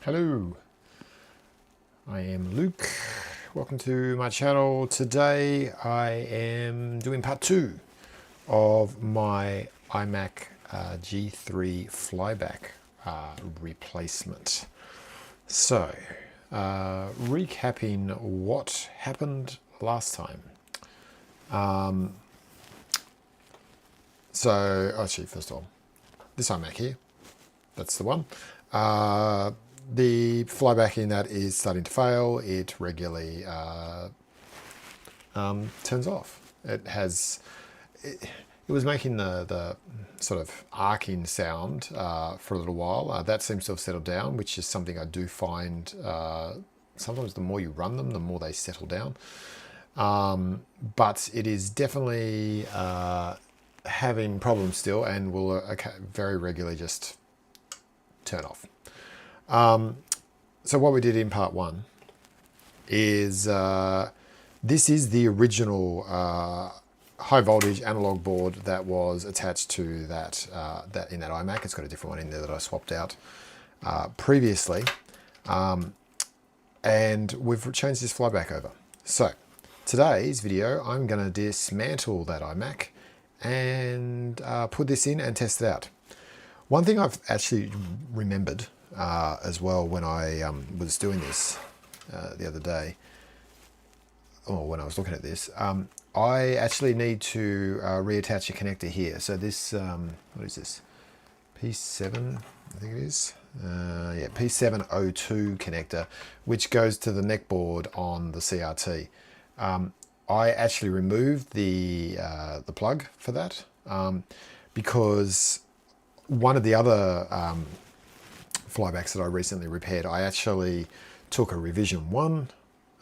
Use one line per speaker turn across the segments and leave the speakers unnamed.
Hello, I am Luke. Welcome to my channel. Today I am doing part 2 of my iMac G3 Flyback replacement. So, recapping what happened last time. Actually, first of all, this iMac here, that's the one. The flyback in that is starting to fail. It regularly turns off. It was making the sort of arcing sound for a little while. That seems to have settled down, which is something I do find sometimes the more you run them, the more they settle down. But it is definitely having problems still, and will very regularly just turn off. So what we did in part 1 is this is the original high voltage analog board that was attached to that in that iMac. It's got a different one in there that I swapped out previously, and we've changed this flyback over. So today's video, I'm going to dismantle that iMac and put this in and test it out. One thing I've actually remembered as well when I was doing this the other day, or when I was looking at this, I actually need to reattach a connector here. So this, what is this? P7, I think it is. Yeah, P702 connector, which goes to the neck board on the CRT. I actually removed the plug for that because one of the other flybacks that I recently repaired, I actually took a revision 1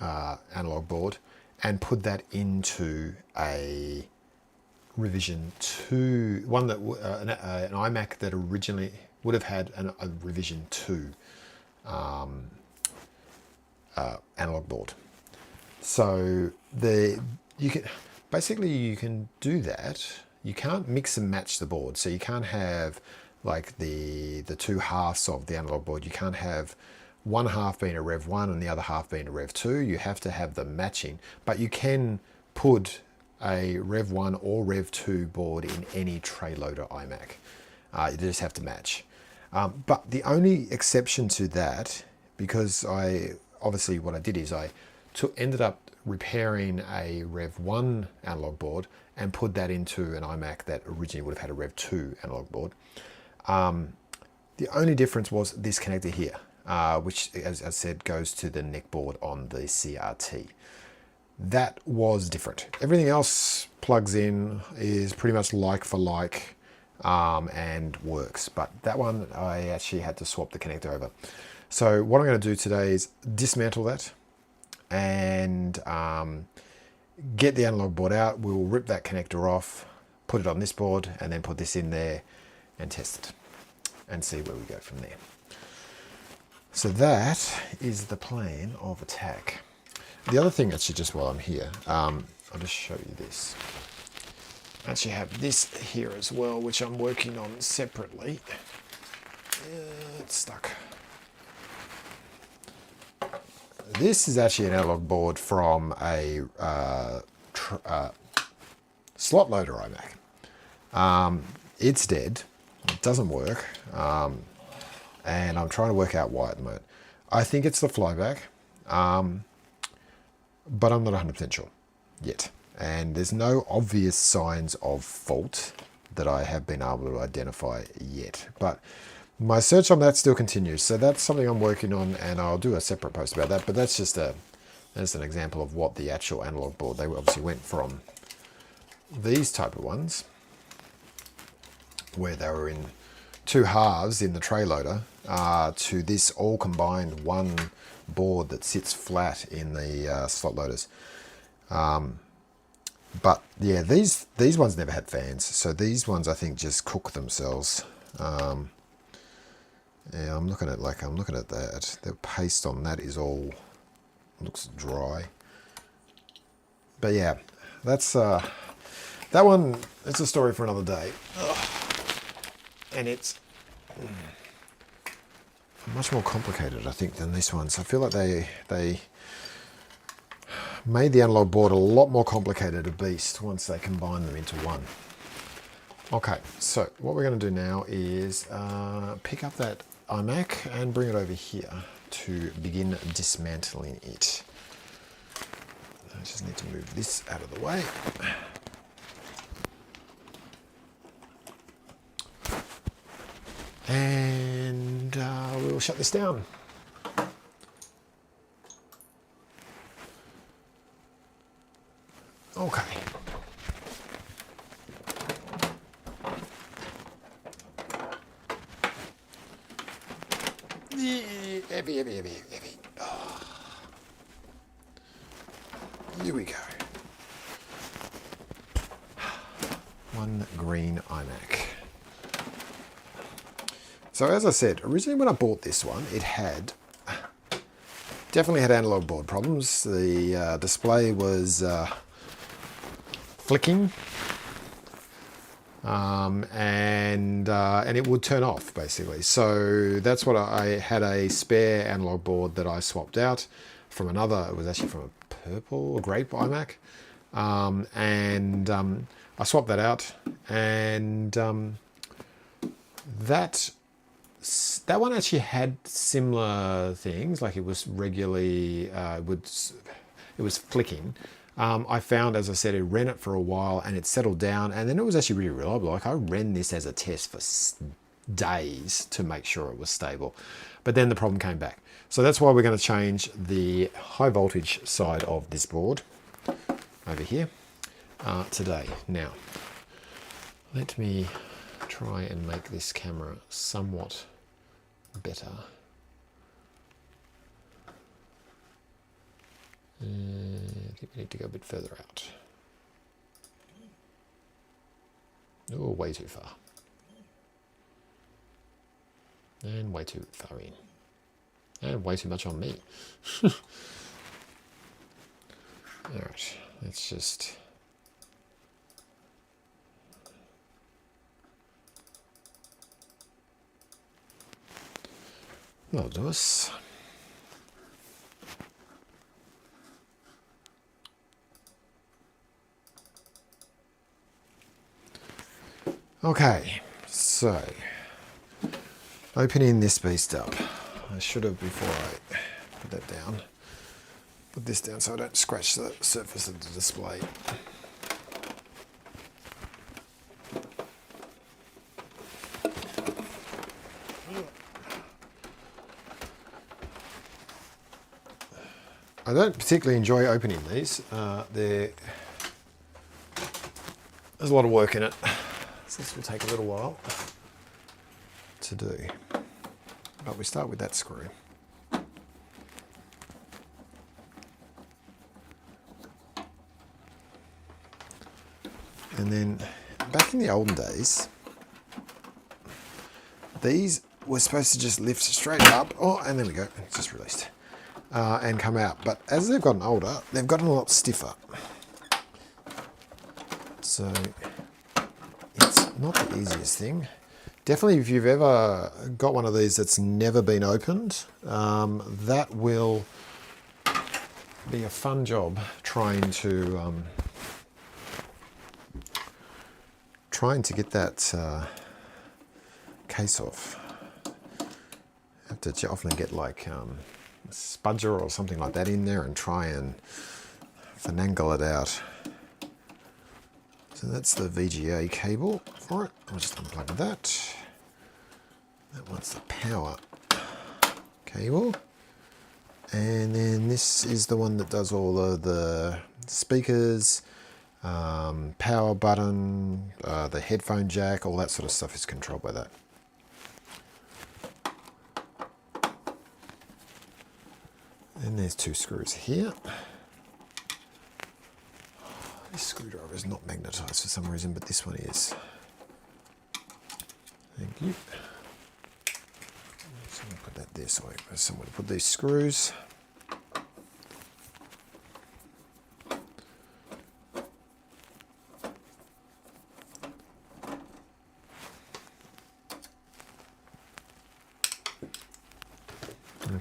analog board and put that into a revision 2, one that an iMac that originally would have had a revision 2 analog board. So you can do that. You can't mix and match the board, so you can't have like the two halves of the analog board. You can't have one half being a Rev 1 and the other half being a Rev 2. You have to have them matching, but you can put a Rev 1 or Rev 2 board in any tray loader iMac. You just have to match. But the only exception to that, because obviously what I did is I ended up repairing a Rev 1 analog board and put that into an iMac that originally would have had a Rev 2 analog board. The only difference was this connector here, which, as I said, goes to the neck board on the CRT. That was different. Everything else plugs in, is pretty much like for like, and works. But that one, I actually had to swap the connector over. So what I'm going to do today is dismantle that and get the analog board out. We'll rip that connector off, put it on this board, and then put this in there and test it and see where we go from there. So that is the plan of attack. The other thing, actually, just while I'm here, I'll just show you this. I actually have this here as well, which I'm working on separately. It's stuck. This is actually an analog board from a slot loader iMac. It's dead. It doesn't work. And I'm trying to work out why at the moment. I think it's the flyback, but I'm not 100% sure yet. And there's no obvious signs of fault that I have been able to identify yet. But my search on that still continues. So that's something I'm working on, and I'll do a separate post about that. But that's just an example of what the actual analog board, they obviously went from these type of ones, where they were in 2 halves in the tray loader, to this all combined one board that sits flat in the slot loaders. But yeah, these ones never had fans, so these ones I think just cook themselves. Yeah, I'm looking at that. The paste on that is all looks dry. But yeah, that's that one. It's a story for another day. Ugh. And it's much more complicated, I think, than this one. So I feel like they made the analog board a lot more complicated a beast once they combined them into one. Okay, so what we're going to do now is pick up that iMac and bring it over here to begin dismantling it. I just need to move this out of the way. And we will shut this down. Okay. Heavy, heavy, heavy, heavy. Oh. Here we go. One green iMac. So as I said, originally when I bought this one, it definitely had analog board problems. The display was flicking, and it would turn off basically. So that's what I had, a spare analog board that I swapped out from another. It was actually from a purple or grape iMac, I swapped that out, and that one actually had similar things, like it was regularly it was flicking. I found, as I said, it ran it for a while and it settled down, and then it was actually really reliable. Like I ran this as a test for days to make sure it was stable, but then the problem came back. So that's why we're going to change the high voltage side of this board over here today. Now, let me try and make this camera somewhat better. I think we need to go a bit further out. Oh, way too far. And way too far in. And way too much on me. Alright, let's just... that'll do us. Okay, so opening this beast up. I should have, before I put that down, put this down so I don't scratch the surface of the display. I don't particularly enjoy opening these. There's a lot of work in it, so this will take a little while to do. But we start with that screw. And then back in the olden days, these were supposed to just lift straight up. Oh, and there we go, it's just released. And come out. But as they've gotten older, they've gotten a lot stiffer. So it's not the easiest thing. Definitely, if you've ever got one of these that's never been opened, that will be a fun job trying to get that case off. Have to often get like a spudger or something like that in there and try and finagle it out. So that's the VGA cable for it. I'll just unplug that. That one's the power cable. And then this is the one that does all of the speakers, power button, the headphone jack, all that sort of stuff is controlled by that. And there's two screws here. This screwdriver is not magnetized for some reason, but this one is. Thank you. So I'll put that there so there's somewhere to put these screws.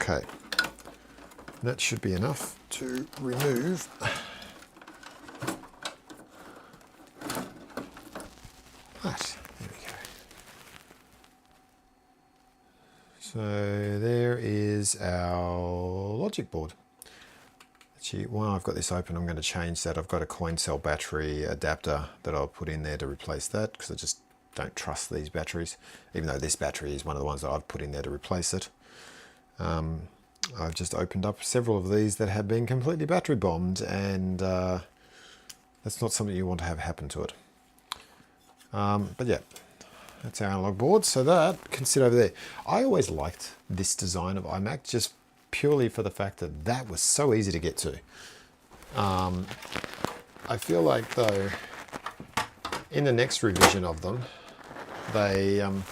Okay, that should be enough to remove. Right, there we go. So there is our logic board. Actually, while I've got this open, I'm going to change that. I've got a coin cell battery adapter that I'll put in there to replace that, because I just don't trust these batteries, even though this battery is one of the ones that I've put in there to replace it. I've just opened up several of these that have been completely battery bombed, and that's not something you want to have happen to it. But yeah, that's our analog board. So that can sit over there. I always liked this design of iMac, just purely for the fact that that was so easy to get to. I feel like, though, in the next revision of them, the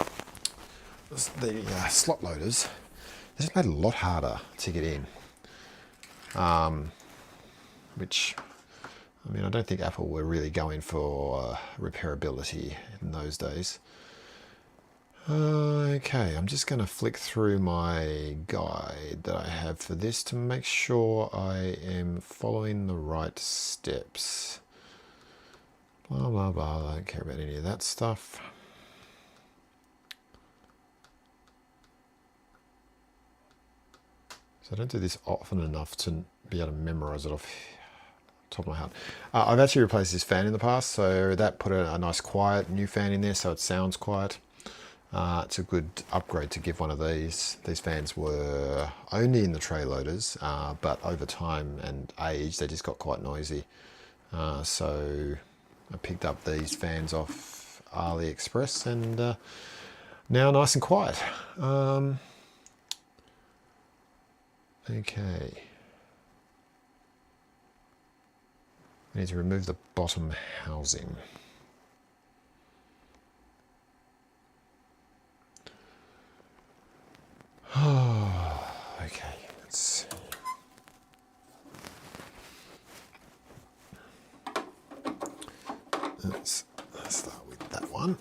slot loaders, they just made it a lot harder to get in. Which, I mean, I don't think Apple were really going for repairability in those days. Okay, I'm just going to flick through my guide that I have for this to make sure I am following the right steps. Blah, blah, blah. I don't care about any of that stuff. So I don't do this often enough to be able to memorize it off the top of my head. I've actually replaced this fan in the past, so that put a nice quiet new fan in there so it sounds quiet. It's a good upgrade to give one of these. These fans were only in the tray loaders, but over time and age, they just got quite noisy. So I picked up these fans off AliExpress, and now nice and quiet. Okay. I need to remove the bottom housing. Oh, okay, let's see. Let's start with that one.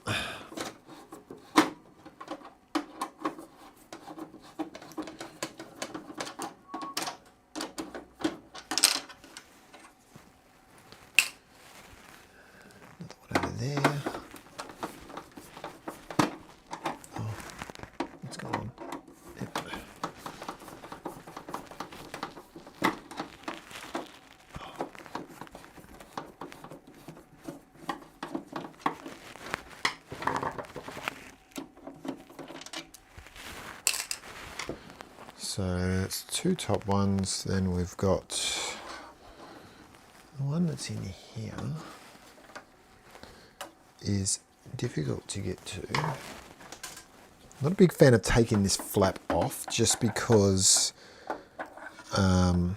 Another one over there. Oh, what's going on? Yep. So it's two top ones, then we've got the one that's in here is difficult to get to. Not a big fan of taking this flap off, just because I'm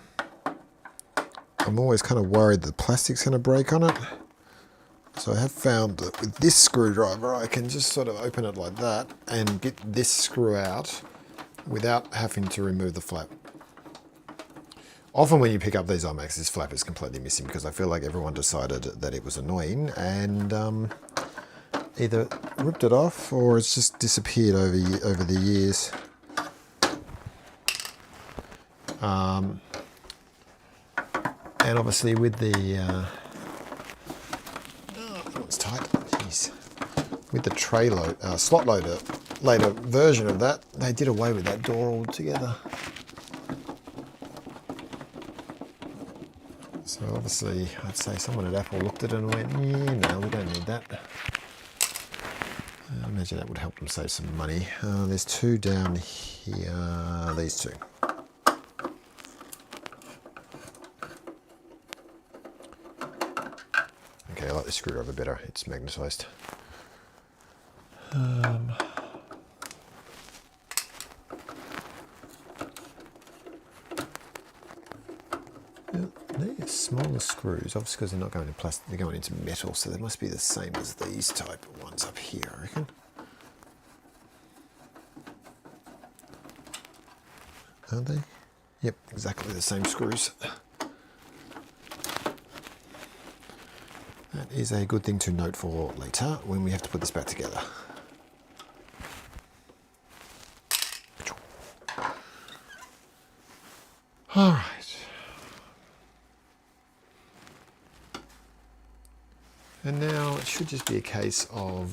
always kind of worried that the plastic's going to break on it. So I have found that with this screwdriver I can just sort of open it like that and get this screw out without having to remove the flap. Often when you pick up these iMacs, this flap is completely missing because I feel like everyone decided that it was annoying and either ripped it off or it's just disappeared over the years. And obviously with the that one's tight. Jeez. With the tray load, slot loader later version of that, they did away with that door altogether. So obviously, I'd say someone at Apple looked at it and went, yeah, no, we don't need that. I imagine that would help them save some money. There's two down here, these two. Okay, I like the screwdriver better, it's magnetised. They're smaller screws, obviously because they're not going into plastic, they're going into metal, so they must be the same as these type of ones up here, I reckon. Are they? Yep, exactly the same screws. That is a good thing to note for later when we have to put this back together. All right. And now it should just be a case of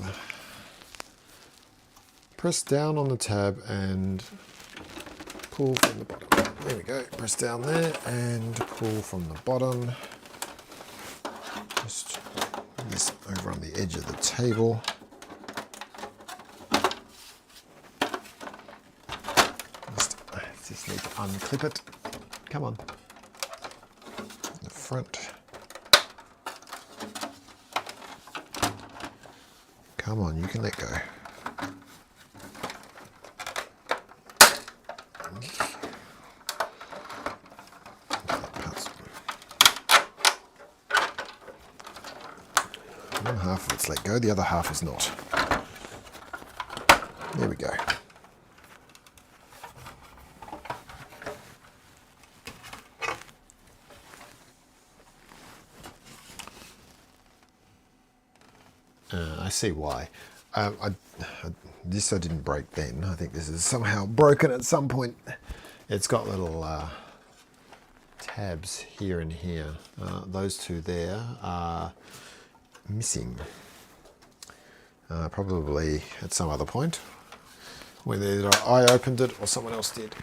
press down on the tab and pull from the bottom. There we go. Press down there and pull from the bottom. Just put this over on the edge of the table. Just need to unclip it. Come on. The front. Come on, you can let go. One half of it's let go, the other half is not. There we go. I see why. This I didn't break then. I think this is somehow broken at some point. It's got little tabs here and here. Those two there are missing. Probably at some other point, whether either I opened it or someone else did.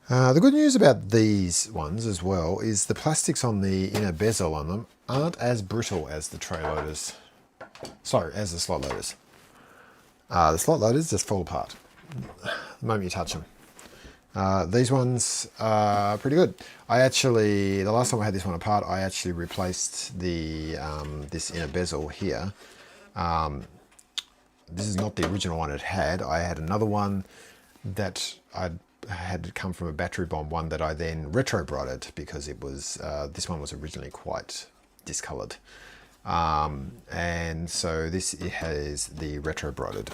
The good news about these ones as well is the plastics on the inner bezel on them aren't as brittle as the tray loaders. Sorry, as the slot loaders. The slot loaders just fall apart the moment you touch them. These ones are pretty good. The last time I had this one apart, I actually replaced the this inner bezel here. This is not the original one it had. I had another one that I had come from a battery bomb one that I then retro-brighted because it was this one was originally quite discoloured. And so it has the retro-brighted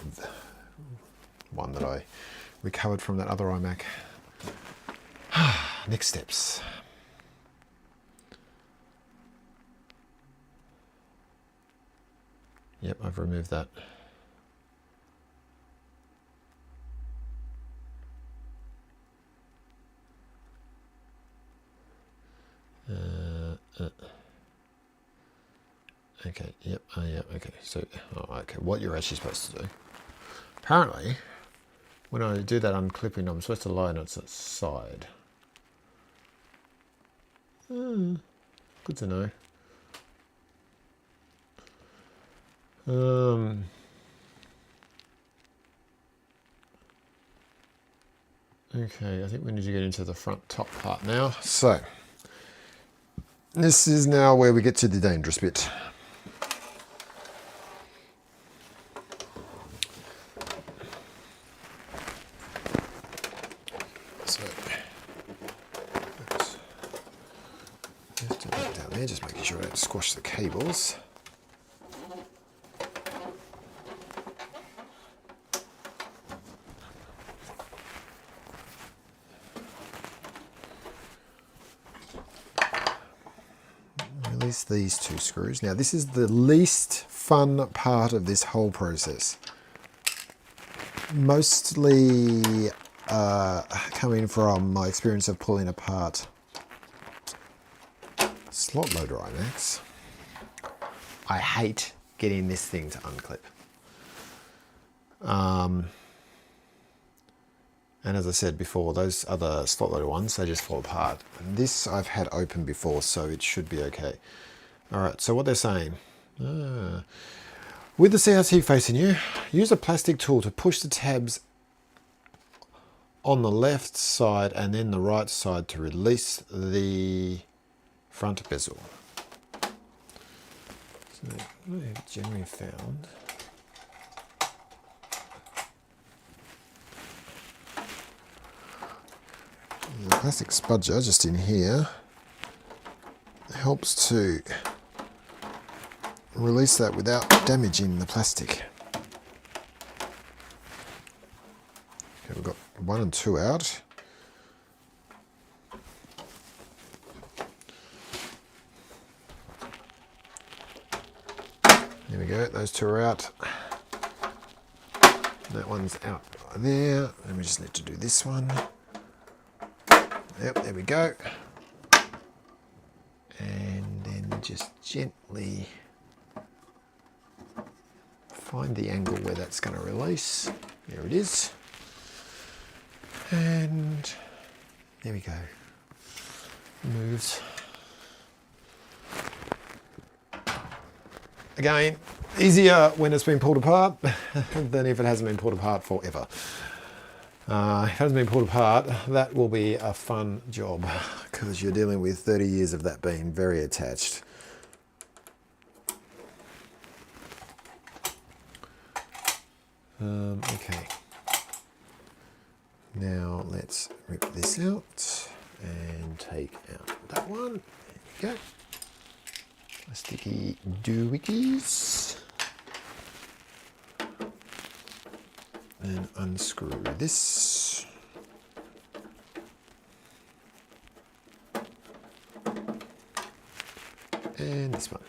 one that I recovered from that other iMac. Next steps. Yep, I've removed that. Okay, yep, okay. So, okay, what you're actually supposed to do. Apparently, when I do that unclipping, I'm supposed to lie on its side. Good to know. Okay, I think we need to get into the front top part now. So, this is now where we get to the dangerous bit. So, let's do that down there, just making sure I don't squash the cables. Release these two screws. Now this is the least fun part of this whole process. Mostly coming from my experience of pulling apart slot loader iMacs. I hate getting this thing to unclip. And as I said before, those other slot loader ones, they just fall apart. And this I've had open before, so it should be okay. All right, so what they're saying, with the CRT facing you, use a plastic tool to push the tabs on the left side and then the right side to release the front bezel. So what I've generally found, the plastic spudger just in here helps to release that without damaging the plastic. Okay, we've got 1 and 2 out. There we go, those two are out. That one's out there. And we just need to do this one. Yep, there we go. And then just gently find the angle where that's going to release. There it is. And there we go. Moves. Again, easier when it's been pulled apart than if it hasn't been pulled apart forever. If it hasn't been pulled apart, that will be a fun job because you're dealing with 30 years of that being very attached. Okay. Now let's rip this out and take out that one. There you go. Sticky doohickeys. And unscrew this. And this one.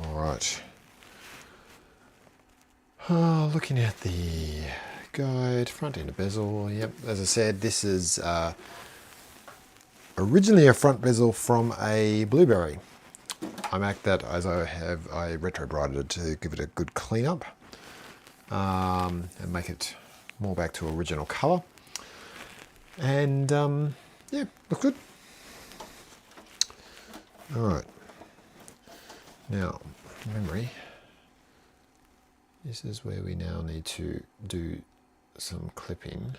All right. Looking at the guide, front end bezel. Yep, as I said, this is originally a front bezel from a Blueberry iMac that, as I retro-brighted to give it a good cleanup and make it more back to original color. And yeah, look good. All right. Now, memory. This is where we now need to do some clipping.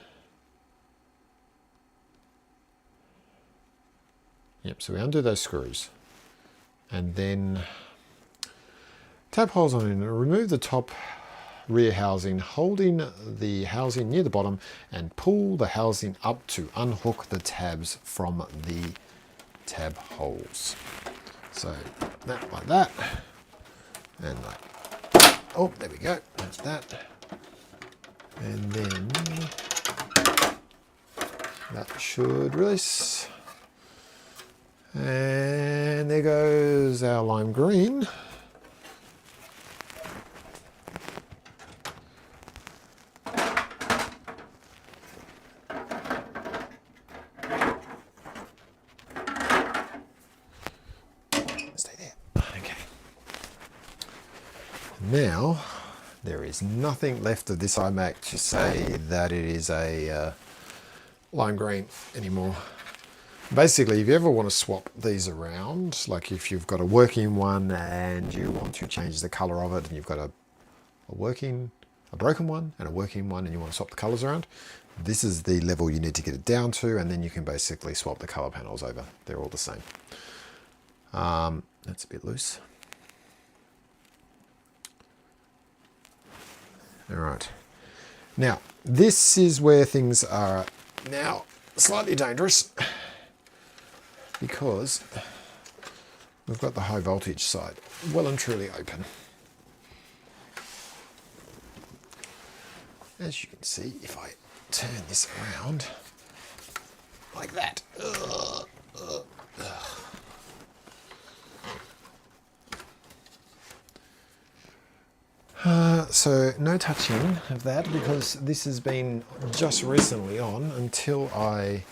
Yep, so we undo those screws and then tap holes on it and remove the top rear housing, holding the housing near the bottom and pull the housing up to unhook the tabs from the tab holes. So that like that and like, oh, there we go, that's that. And then that should release. And there goes our lime green. Stay there. Okay. Now, there is nothing left of this iMac to say that it is a lime green anymore. Basically, if you ever want to swap these around, like if you've got a working one and you want to change the color of it, and you've got a broken one and a working one and you want to swap the colors around, this is the level you need to get it down to, and then you can basically swap the color panels over. They're all the same. That's a bit loose. All right. Now, this is where things are now slightly dangerous because we've got the high voltage side well and truly open. As you can see, if I turn this around like that, so no touching of that because this has been just recently on until I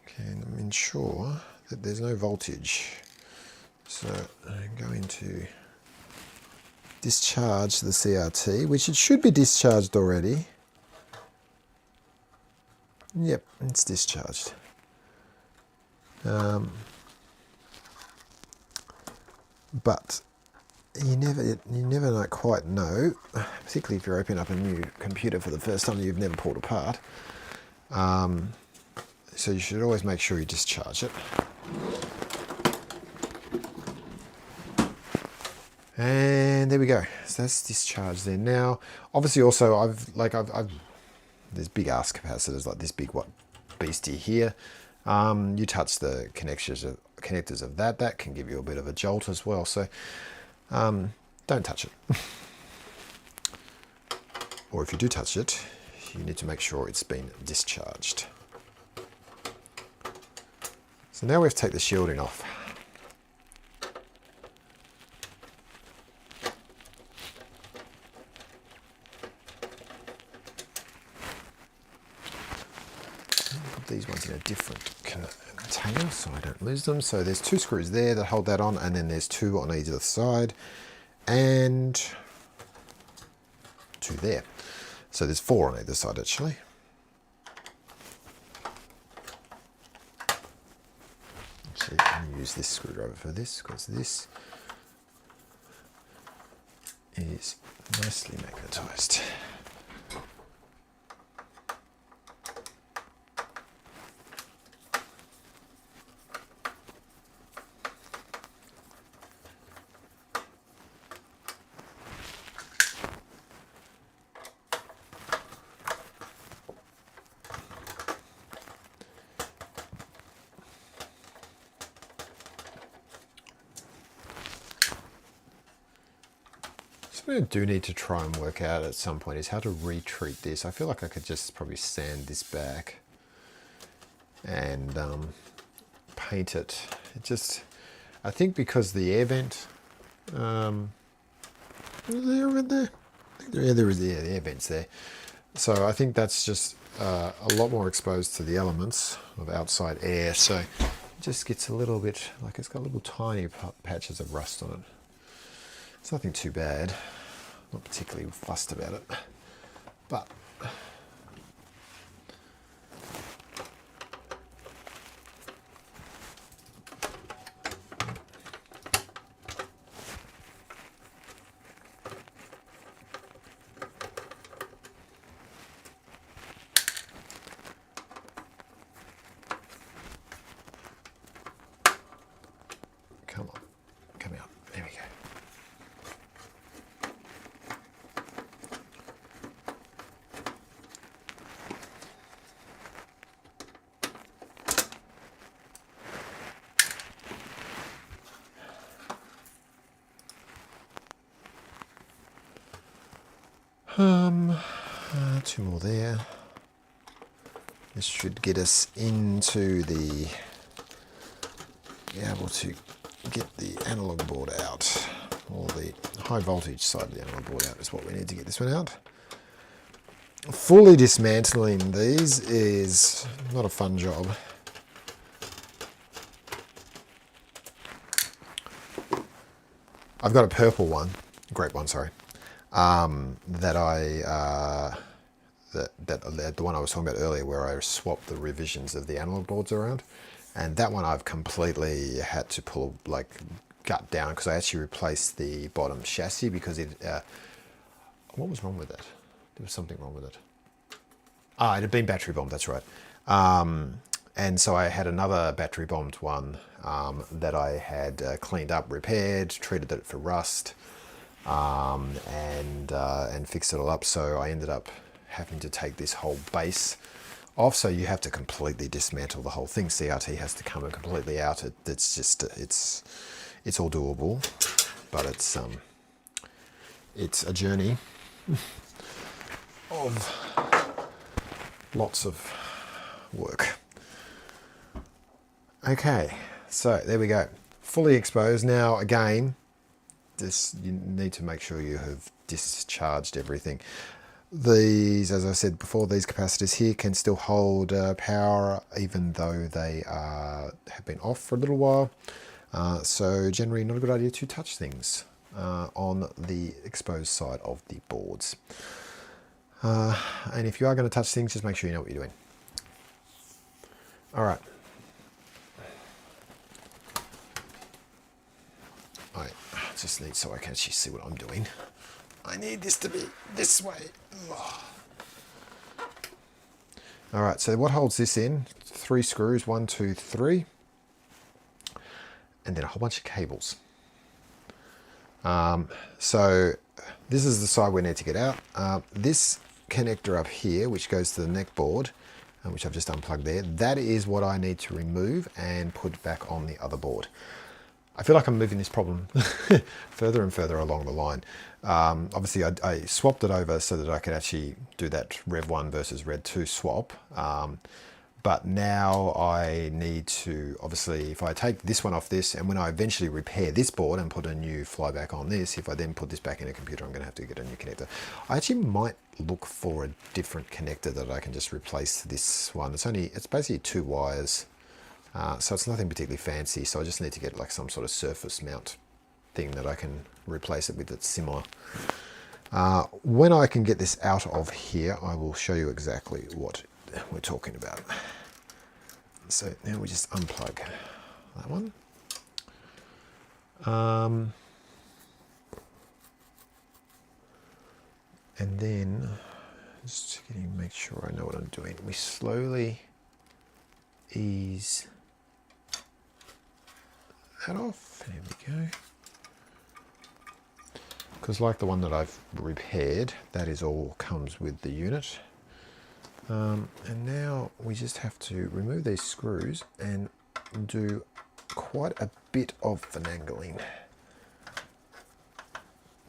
can ensure that there's no voltage. So I'm going to discharge the CRT, which it should be discharged already. Yep, it's discharged. But you never quite know, particularly if you're opening up a new computer for the first time that you've never pulled apart. So you should always make sure you discharge it. And there we go. So that's discharged there. Now, obviously, also there's big ass capacitors like this big beastie here. You touch the connectors of that. That can give you a bit of a jolt as well. So don't touch it. Or if you do touch it, you need to make sure it's been discharged. So now we have to take the shielding off. Put these ones in a different container so I don't lose them. So there's 2 screws there that hold that on, and then there's 2 on either side, and 2 there. So there's 4 on either side actually. Actually, I'm going to use this screwdriver for this, because this is nicely magnetized. What I do need to try and work out at some point is how to retreat this. I feel like I could just probably sand this back and paint it. It just, I think because the air vent, is there a there? Yeah, there is, yeah, the air vent's there. So I think that's just a lot more exposed to the elements of outside air. So it just gets a little bit, like it's got little tiny patches of rust on it. It's nothing too bad. Not particularly fussed about it, but come on, come out. There we go. Two more there. This should get us into the, be able to get the analog board out, or the high voltage side of the analog board out is what we need to get this one out. Fully dismantling these is not a fun job. I've got a purple one, grape one, sorry, that the one I was talking about earlier, where I swapped the revisions of the analog boards around, and that one I've completely had to pull, like, gut down, because I actually replaced the bottom chassis because it, what was wrong with that? There was something wrong with it. Ah, it had been battery bombed, that's right. And so I had another battery bombed one that I had cleaned up, repaired, treated it for rust, and fixed it all up. So I ended up having to take this whole base off. So you have to completely dismantle the whole thing. CRT has to come completely out. It's just, it's all doable, but it's a journey of lots of work. Okay, so there we go, fully exposed. Now again, this, you need to make sure you have discharged everything. These, as I said before, these capacitors here can still hold power even though they have been off for a little while. So generally not a good idea to touch things on the exposed side of the boards. And if you are going to touch things, just make sure you know what you're doing. All right. I just need, so I can actually see what I'm doing, I need this to be this way. Ugh. All right, so what holds this in? 3 screws, 1, 2, 3, and then a whole bunch of cables. So this is the side we need to get out. This connector up here, which goes to the neck board, which I've just unplugged there, that is what I need to remove and put back on the other board. I feel like I'm moving this problem further and further along the line. Obviously, I swapped it over so that I could actually do that Rev 1 versus Rev 2 swap. But now I need to, obviously, if I take this one off this, and when I eventually repair this board and put a new flyback on this, if I then put this back in a computer, I'm going to have to get a new connector. I actually might look for a different connector that I can just replace this one. It's basically 2 wires, so it's nothing particularly fancy. So I just need to get like some sort of surface mount thing that I can replace it with that's similar. When I can get this out of here, I will show you exactly what we're talking about. So now we just unplug that one. And then just make sure I know what I'm doing. We slowly ease that off. There we go. Because like the one that I've repaired, that is all comes with the unit. And now we just have to remove these screws and do quite a bit of finagling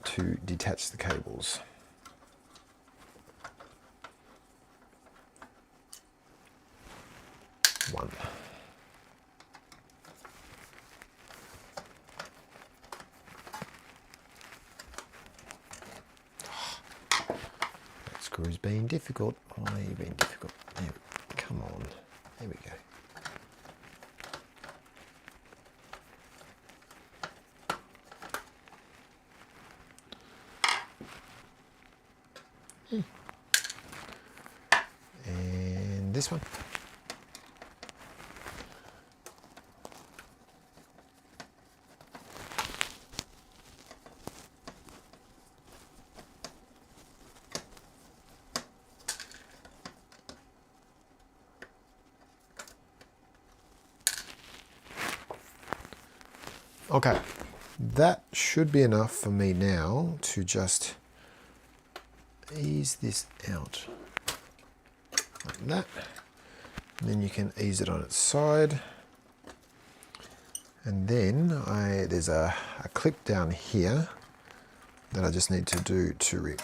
to detach the cables. One. Screws being difficult. Why are you being difficult? There, come on. There we go. And this one. Okay, that should be enough for me now to just ease this out like that. And then you can ease it on its side. And then there's a clip down here that I just need to do to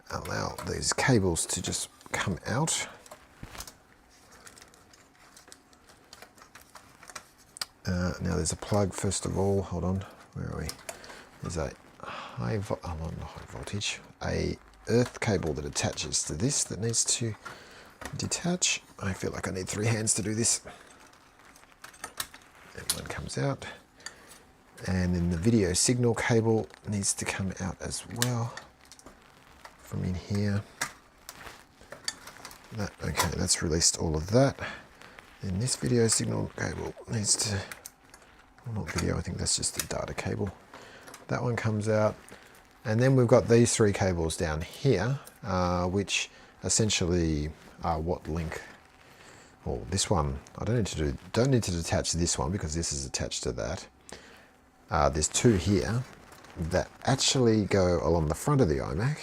allow these cables to just come out. Now there's a plug first of all. Hold on, where are we? There's a not high voltage, a earth cable that attaches to this that needs to detach. I feel like I need 3 hands to do this. And one comes out, and then the video signal cable needs to come out as well from in here. Okay, that's released all of that. Then this video signal cable needs to, well, not video, I think that's just a data cable. That one comes out. And then we've got these 3 cables down here, which essentially are what link, well, this one, I don't need to detach this one because this is attached to that. There's 2 here that actually go along the front of the iMac.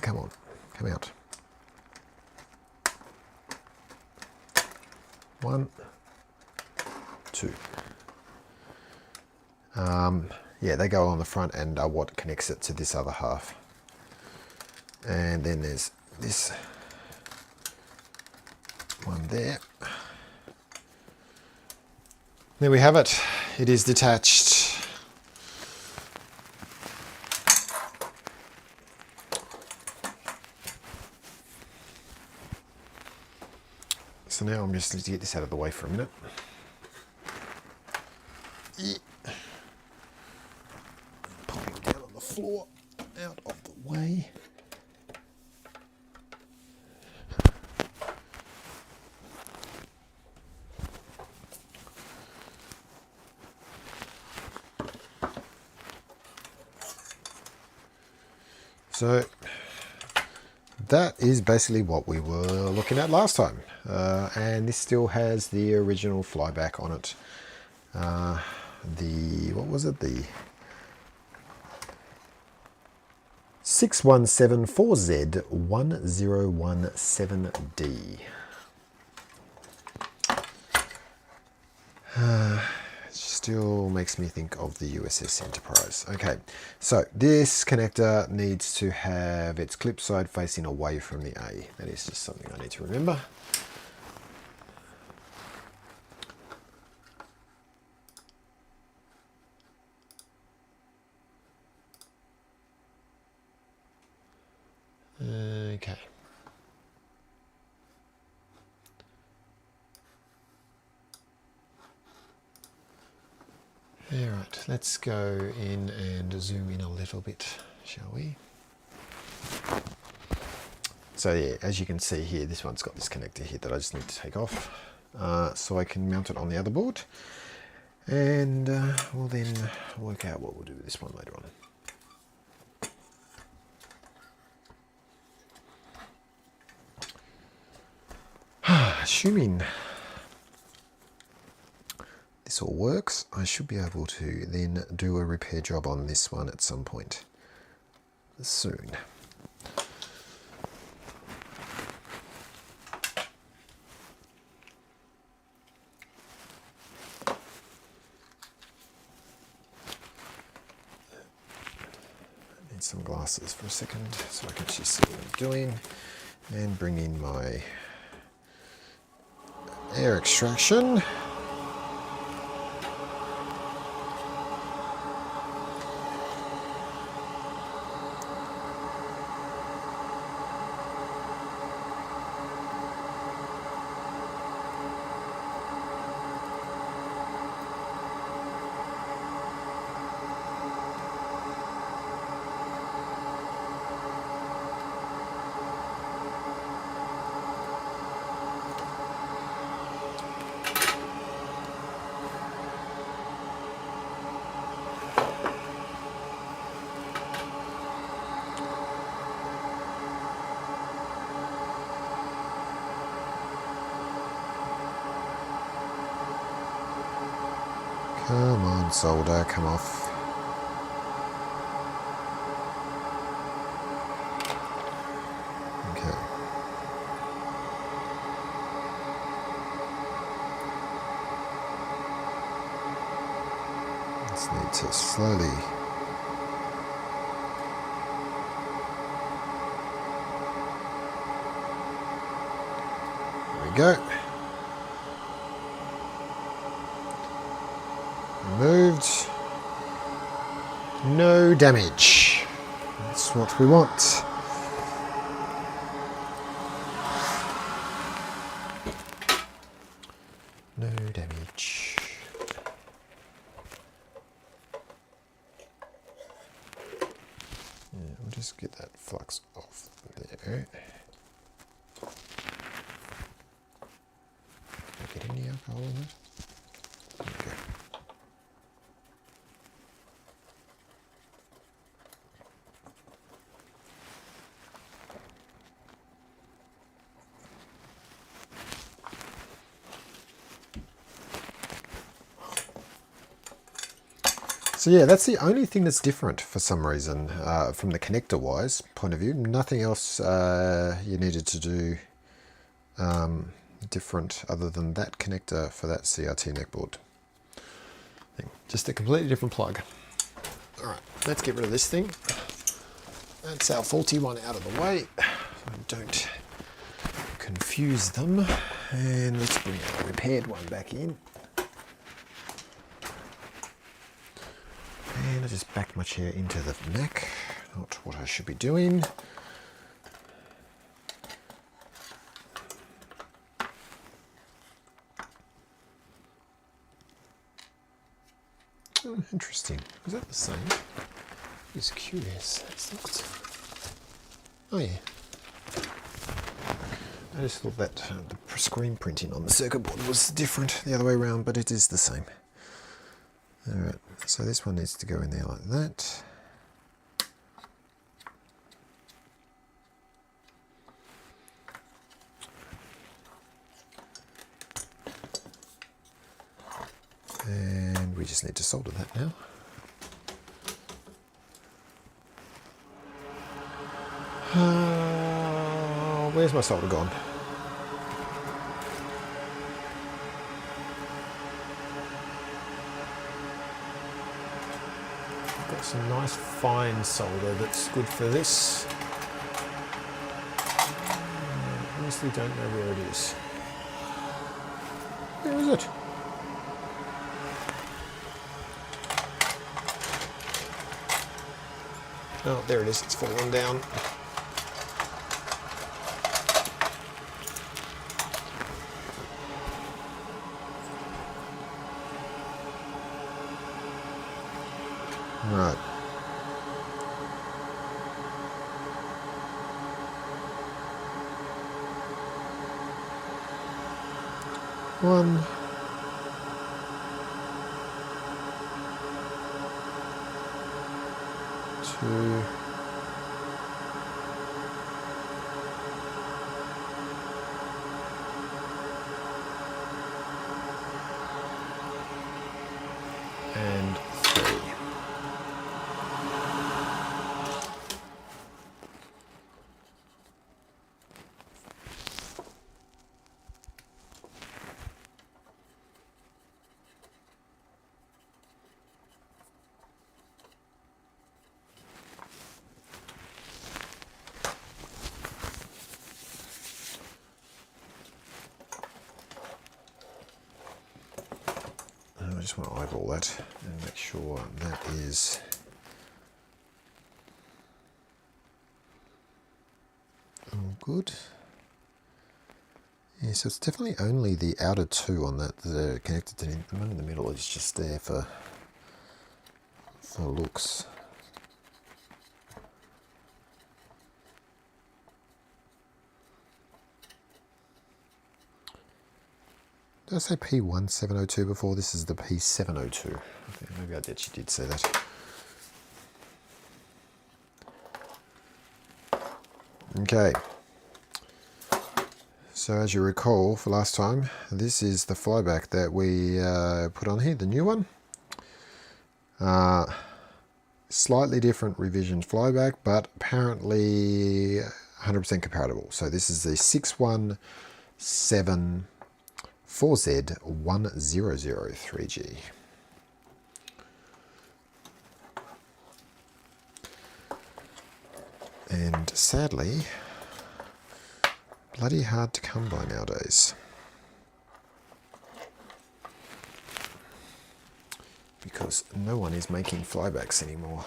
Come on, come out. 1, 2. Yeah, they go along the front and are what connects it to this other half. And then there's this one there. There we have it. It is detached. So now I'm just going to get this out of the way for a minute. Popping down on the floor, out of the way. So that is basically what we were looking at last time. And this still has the original flyback on it. What was it? The 6174Z1017D. Still makes me think of the USS Enterprise. Okay, so this connector needs to have its clip side facing away from the A. That is just something I need to remember. Okay. All right, let's go in and zoom in a little bit, shall we? So yeah, as you can see here, this one's got this connector here that I just need to take off so I can mount it on the other board. And we'll then work out what we'll do with this one later on. Assuming this all works, I should be able to then do a repair job on this one at some point soon. I need some glasses for a second so I can actually see what I'm doing, and bring in my air extraction. Come on, solder, come off. Okay. Just need to slowly there we go. Removed. No damage. That's what we want. No damage. Yeah, we'll just get that flux off there. Can I get any alcohol in it? Okay. So yeah, that's the only thing that's different for some reason from the connector wise point of view. Nothing else you needed to do different other than that connector for that CRT neckboard thing. Just a completely different plug. All right, let's get rid of this thing. That's our faulty one out of the way. Don't confuse them. And let's bring our repaired one back in. And I just backed my chair into the Mac, not what I should be doing. Oh, interesting. Was that the same? Just curious. It's not... Oh yeah. I just thought that the screen printing on the circuit board was different the other way around, but it is the same. Alright, so this one needs to go in there like that. And we just need to solder that now. where's my solder gone? Got some nice fine solder that's good for this. I honestly don't know where it is. Where is it? Oh, there it is. It's fallen down. Right. One. Two. And three. I just want to eyeball that and make sure that is all good. Yeah, so it's definitely only the outer two on that are connected to the one in the middle is just there for looks. Did I say P1702 before? This is the P702. Okay, maybe I actually did say that. Okay. So as you recall for last time, this is the flyback that we put on here, the new one. Slightly different revision flyback, but apparently 100% compatible. So this is the 617-4Z1003G. And sadly, bloody hard to come by nowadays. Because no one is making flybacks anymore.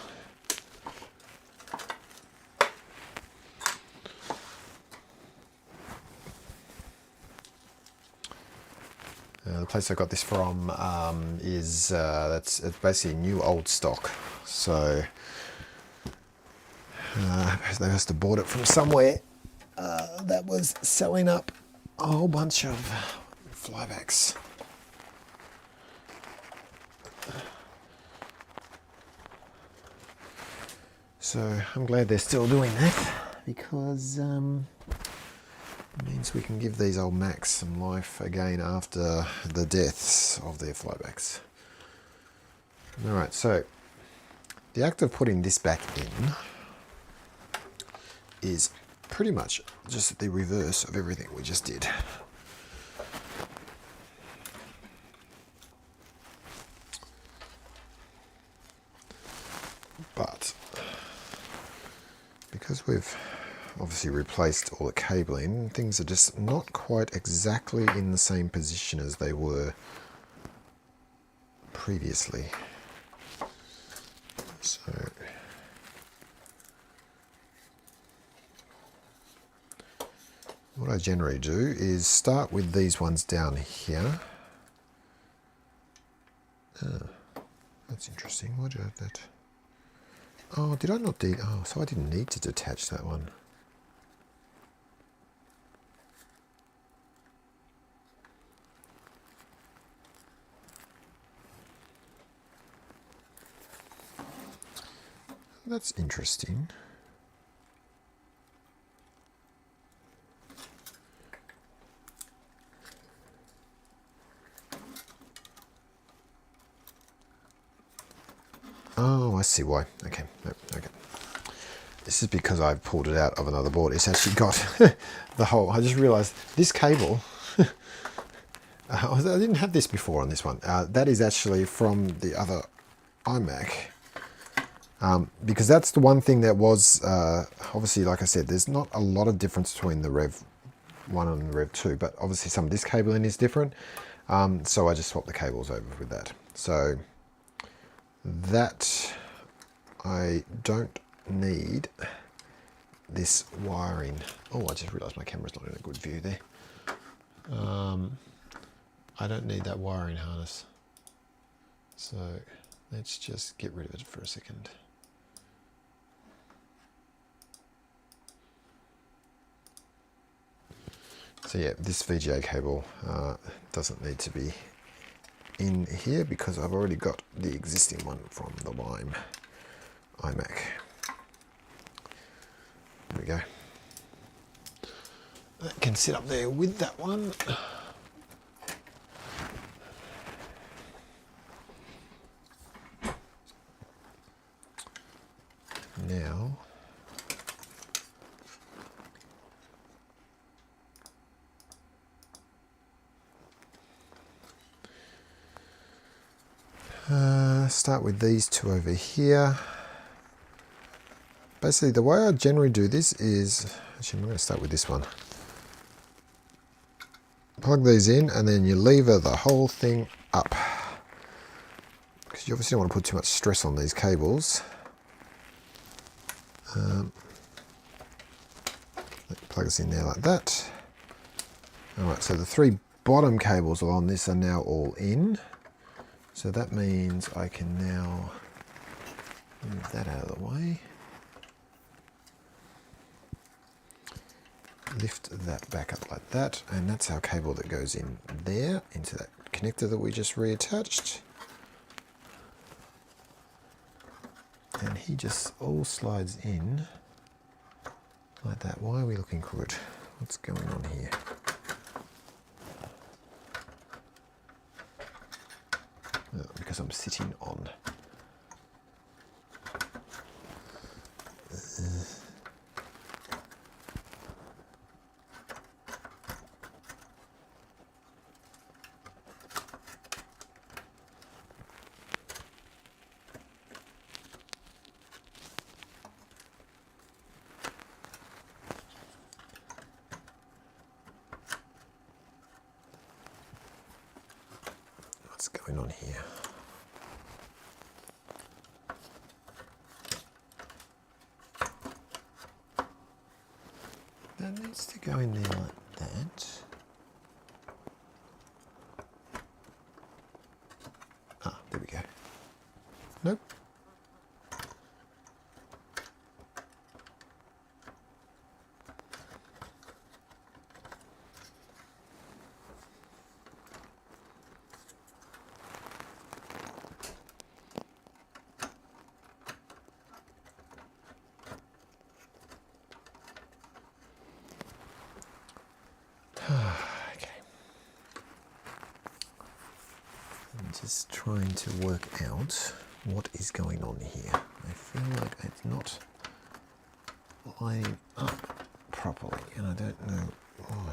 The place I got this from is it's basically new old stock. So they must have bought it from somewhere that was selling up a whole bunch of flybacks. So I'm glad they're still doing that, because it means we can give these old Macs some life again after the deaths of their flybacks. Alright, so the act of putting this back in is pretty much just the reverse of everything we just did. But because we've obviously replaced all the cabling, things are just not quite exactly in the same position as they were previously. So what I generally do is start with these ones down here. That's interesting. Why did I have that? Oh, did I not do? Oh, so I didn't need to detach that one. That's interesting. Oh, I see why. Okay, no, okay. This is because I've pulled it out of another board. It's actually got the whole, I just realized this cable, I didn't have this before on this one. That is actually from the other iMac. Because that's the one thing that was, obviously, like I said, there's not a lot of difference between the Rev 1 and the Rev 2, but obviously some of this cabling is different. So I just swapped the cables over with that. So that I don't need this wiring. Oh, I just realized my camera's not in a good view there. I don't need that wiring harness. So let's just get rid of it for a second. So yeah, this VGA cable doesn't need to be in here because I've already got the existing one from the iMac. There we go. That can sit up there with that one. Now, start with these two over here. Basically, the way I generally do this is, actually I'm going to start with this one. Plug these in and then you lever the whole thing up. Because you obviously don't want to put too much stress on these cables. Plug us in there like that. Alright, so the three bottom cables on this are now all in. So that means I can now move that out of the way. Lift that back up like that, and that's our cable that goes in there, into that connector that we just reattached. And he just all slides in like that. Why are we looking crooked? What's going on here? Oh, because I'm sitting on. What's going on here? That needs to go in there like that. Ah, there we go. Nope. Okay. I'm just trying to work out what is going on here. I feel like it's not lining up properly, and I don't know why.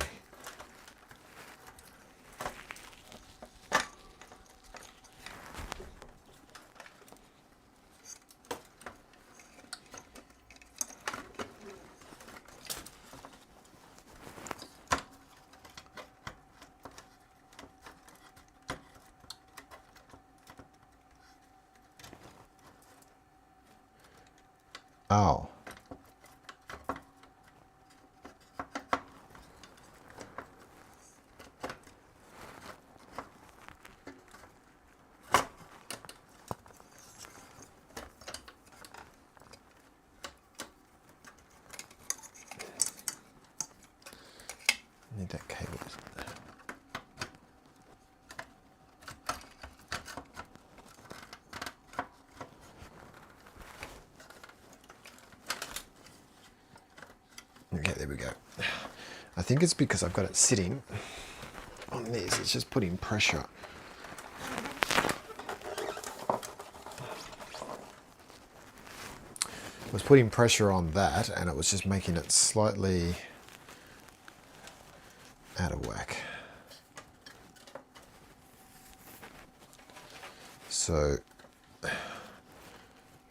Oh. Need that cable. Okay, there we go. I think it's because I've got it sitting on this. It's just putting pressure. was putting pressure on that, and it was just making it slightly out of whack. So,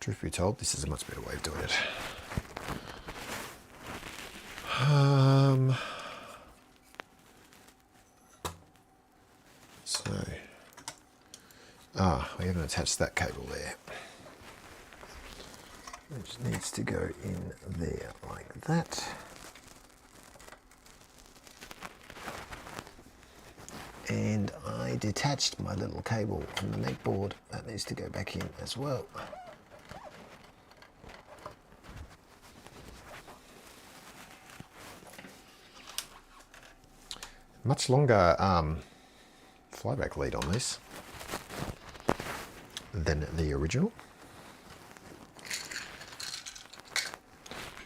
truth be told, this is a much better way of doing it. We haven't attached that cable there. Which needs to go in there like that. And I detached my little cable from the neck board. That needs to go back in as well. Much longer flyback lead on this than the original.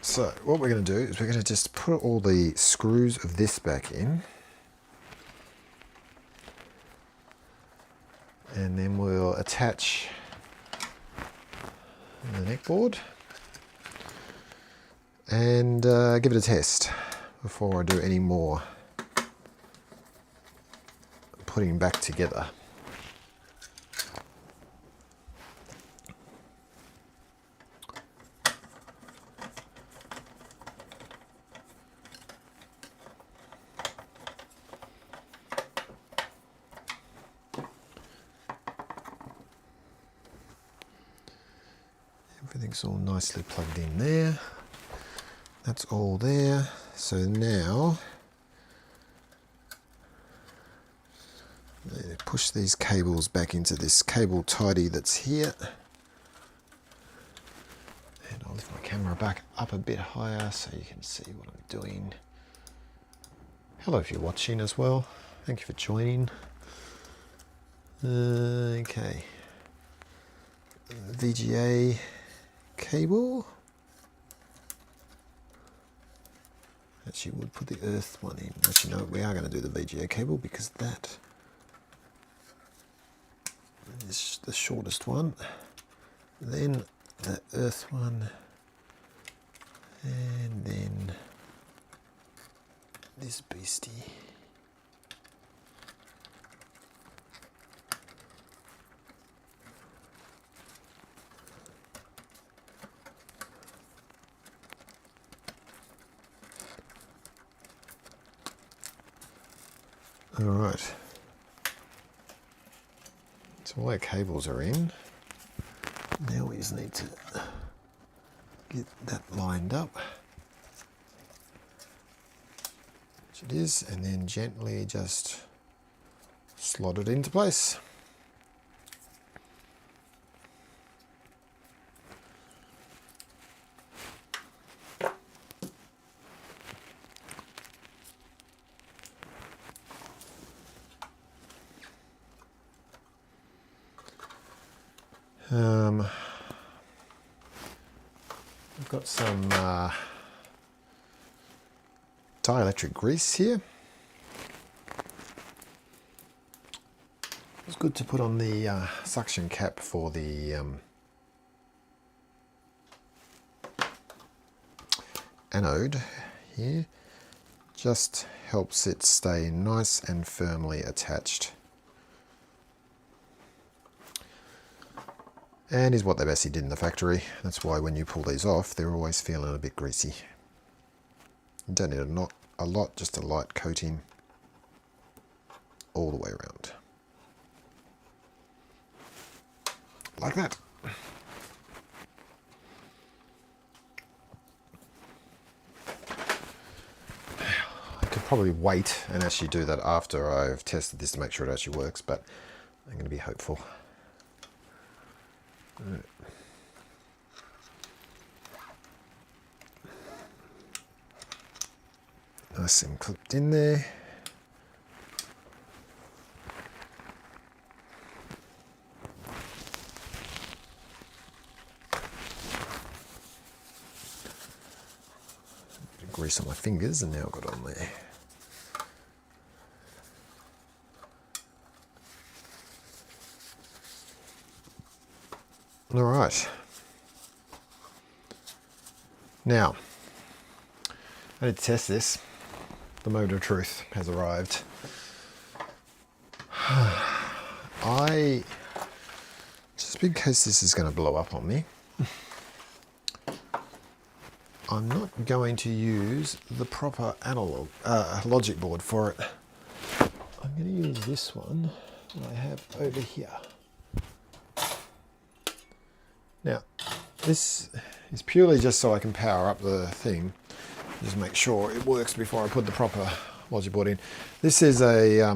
So what we're going to do is we're going to just put all the screws of this back in, and then we'll attach the neck board and give it a test before I do any more putting back together. Everything's all nicely plugged in there. That's all there. So now, push these cables back into this cable tidy that's here. And I'll lift my camera back up a bit higher so you can see what I'm doing. Hello if you're watching as well. Thank you for joining. Okay. VGA cable. Actually, we'll put the earth one in. Actually, no, we are going to do the VGA cable because that is the shortest one. Then the earth one, and then this beastie. All right. So all our cables are in. Now we just need to get that lined up, which it is, and then gently just slot it into place. I've got some dielectric grease here. It's good to put on the suction cap for the anode here. Just helps it stay nice and firmly attached. And is what they basically did in the factory. That's why when you pull these off, they're always feeling a bit greasy. You don't need a lot, just a light coating all the way around. Like that. I could probably wait and actually do that after I've tested this to make sure it actually works, but I'm going to be hopeful. Right. Nice and clipped in there. Bit of grease on my fingers, and now I've got it on there. All right. Now, I need to test this. The moment of truth has arrived. Just in case this is going to blow up on me, I'm not going to use the proper analog logic board for it. I'm going to use this one that I have over here. Now, this is purely just so I can power up the thing. Just make sure it works before I put the proper logic board in. This is a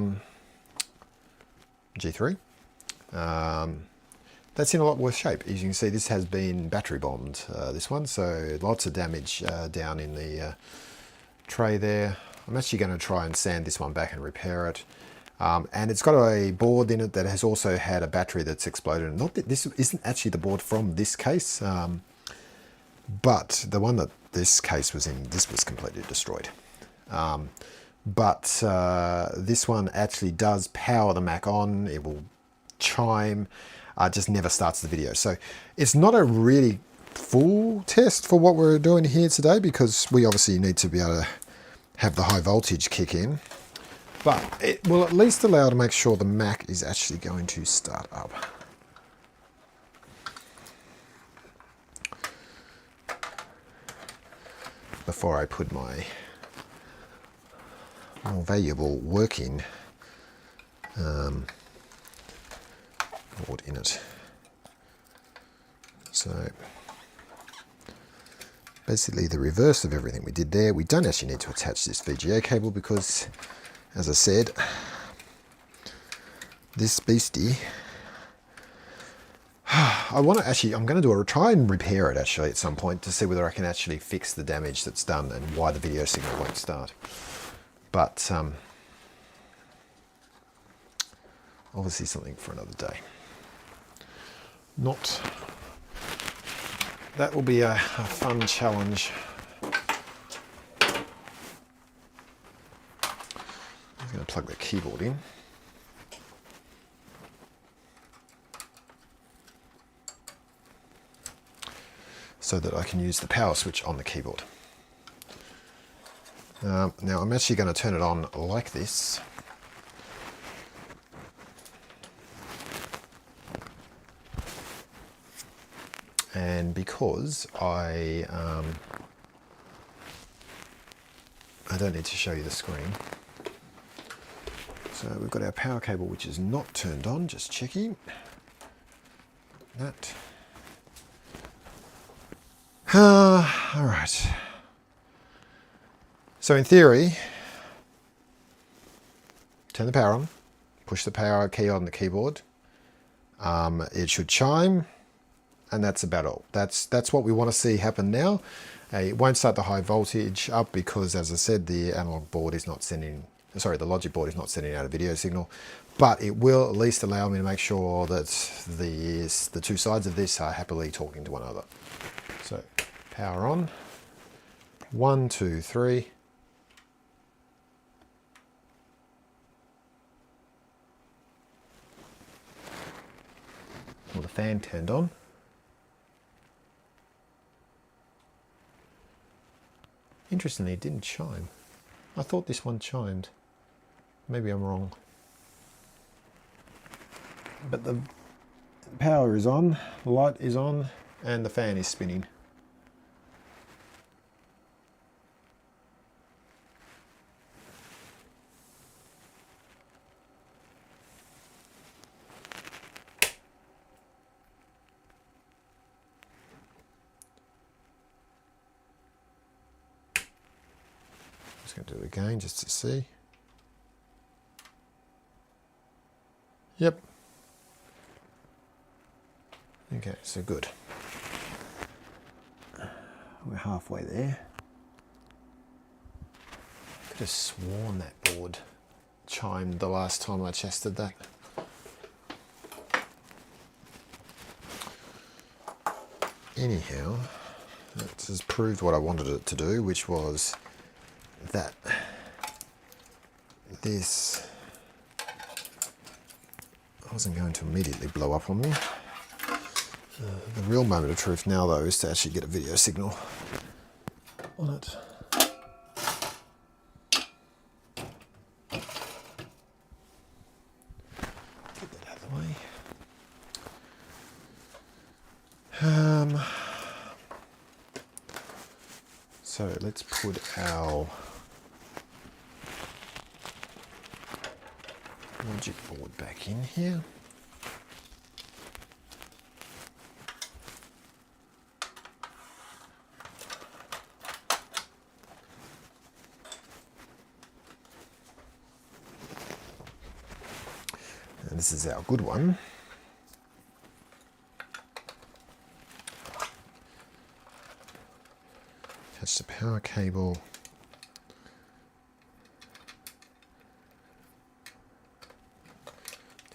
G3. That's in a lot worse shape. As you can see, this has been battery bombed, this one, so lots of damage down in the tray there. I'm actually going to try and sand this one back and repair it. And it's got a board in it that has also had a battery that's exploded. Not that this isn't actually the board from this case, but the one that this case was in, this was completely destroyed. But this one actually does power the Mac on. It will chime. Just never starts the video. So it's not a really full test for what we're doing here today, because we obviously need to be able to have the high voltage kick in. But it will at least allow to make sure the Mac is actually going to start up. Before I put my more valuable working board in it. So basically the reverse of everything we did there. We don't actually need to attach this VGA cable because, as I said, this beastie, I'm going to try and repair it actually at some point to see whether I can actually fix the damage that's done and why the video signal won't start. But obviously something for another day. That will be a fun challenge. I'm going to plug the keyboard in. So that I can use the power switch on the keyboard. Now I'm actually going to turn it on like this. And because I don't need to show you the screen. So we've got our power cable, which is not turned on, just checking. That. All right. So in theory, turn the power on, push the power key on the keyboard. It should chime. And that's about all. That's what we want to see happen now. It won't start the high voltage up because, as I said, the analog board is not sending, sorry, the logic board is not sending out a video signal. But it will at least allow me to make sure that the two sides of this are happily talking to one another. So, power on. 1, 2, 3. Well, the fan turned on. Interestingly, it didn't chime. I thought this one chimed. Maybe I'm wrong. But the power is on, the light is on, and the fan is spinning. Just going to do it again just to see. Yep. Okay, so good. We're halfway there. I could have sworn that board chimed the last time I tested that. Anyhow, that has proved what I wanted it to do, which was that this wasn't going to immediately blow up on me. The real moment of truth now, though, is to actually get a video signal on it. Get that out of the way. So let's put our logic board back in here. And this is our good one. Attach the power cable.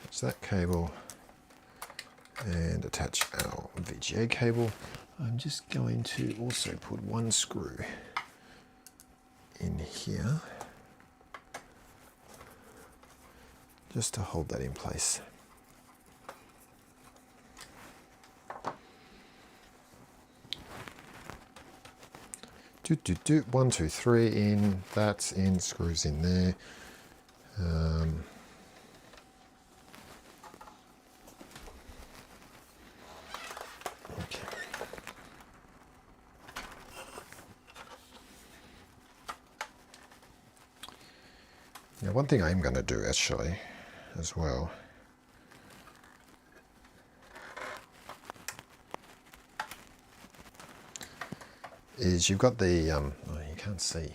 Attach that cable and attach our VGA cable. I'm just going to also put one screw in here just to hold that in place. Do 1, 2, 3 in, that's in, screws in there. Okay. Now one thing I am going to do actually as well is you've got the, oh, you can't see.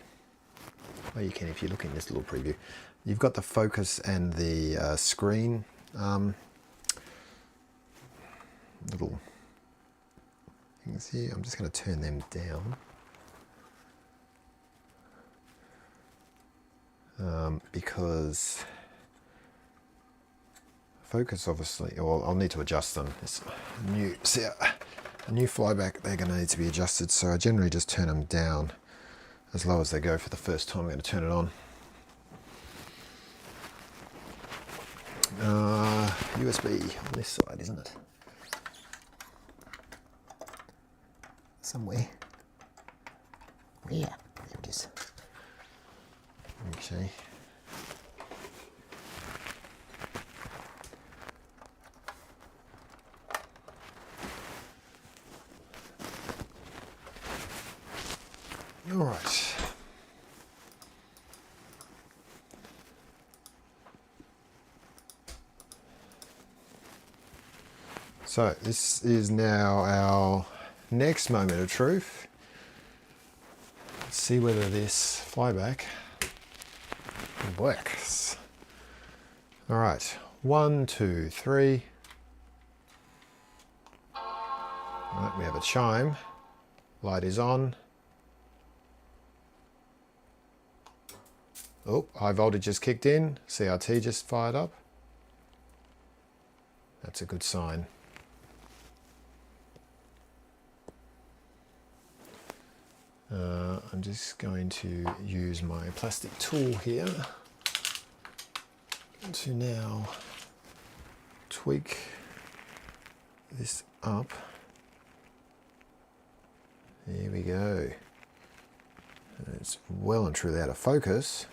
Oh, you can if you look in this little preview. You've got the focus and the screen little things here. I'm just going to turn them down. Because focus obviously, well, I'll need to adjust them. It's new, see, a new flyback, they're going to need to be adjusted, so I generally just turn them down as low as they go for the first time I'm going to turn it on. USB on this side, isn't it? Somewhere. Yeah, there it is. Okay. All right. So this is now our next moment of truth. Let's see whether this flyback works. All right, 1, 2, 3. All right, we have a chime. Light is on. Oh, high voltage just kicked in. CRT just fired up. That's a good sign. I'm just going to use my plastic tool here to now tweak this up. There we go. It's well and truly out of focus.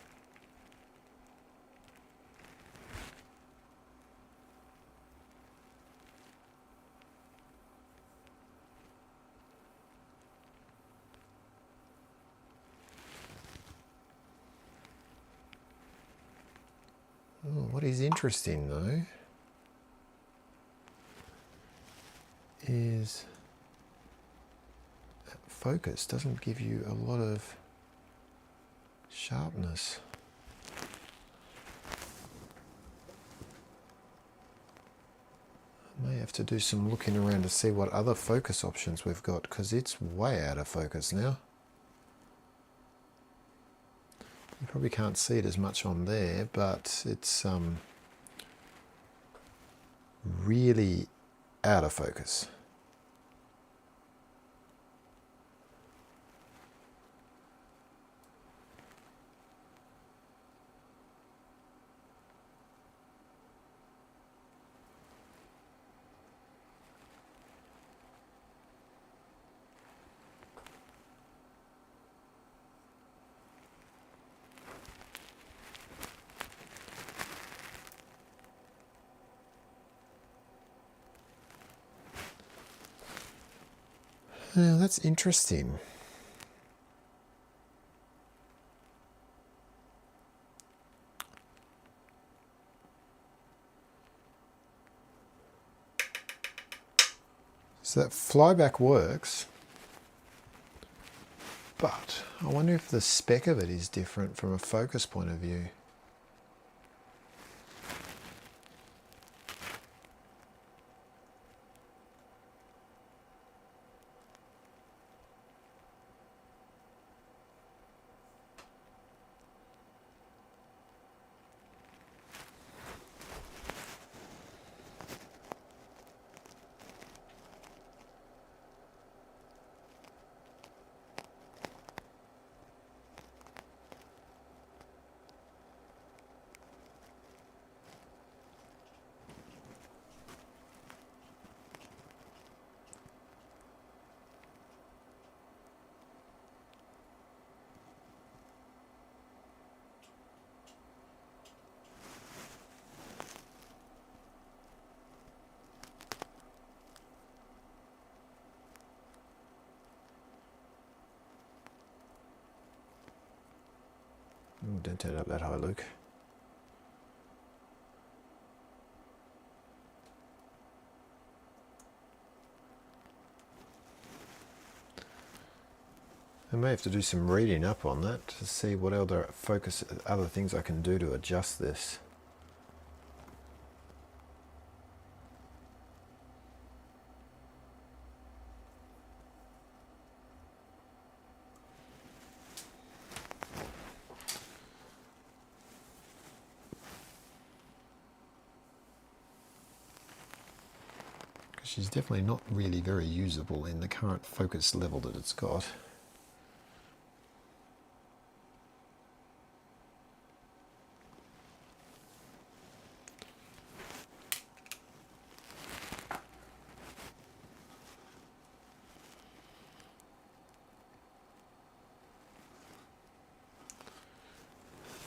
Oh, what is interesting though is that focus doesn't give you a lot of sharpness. I may have to do some looking around to see what other focus options we've got, because it's way out of focus now. You probably can't see it as much on there, but it's really out of focus. That's interesting. So that flyback works, but I wonder if the spec of it is different from a focus point of view. Ooh, don't turn it up that high, Luke. I may have to do some reading up on that to see what other things I can do to adjust this. She's definitely not really very usable in the current focus level that it's got.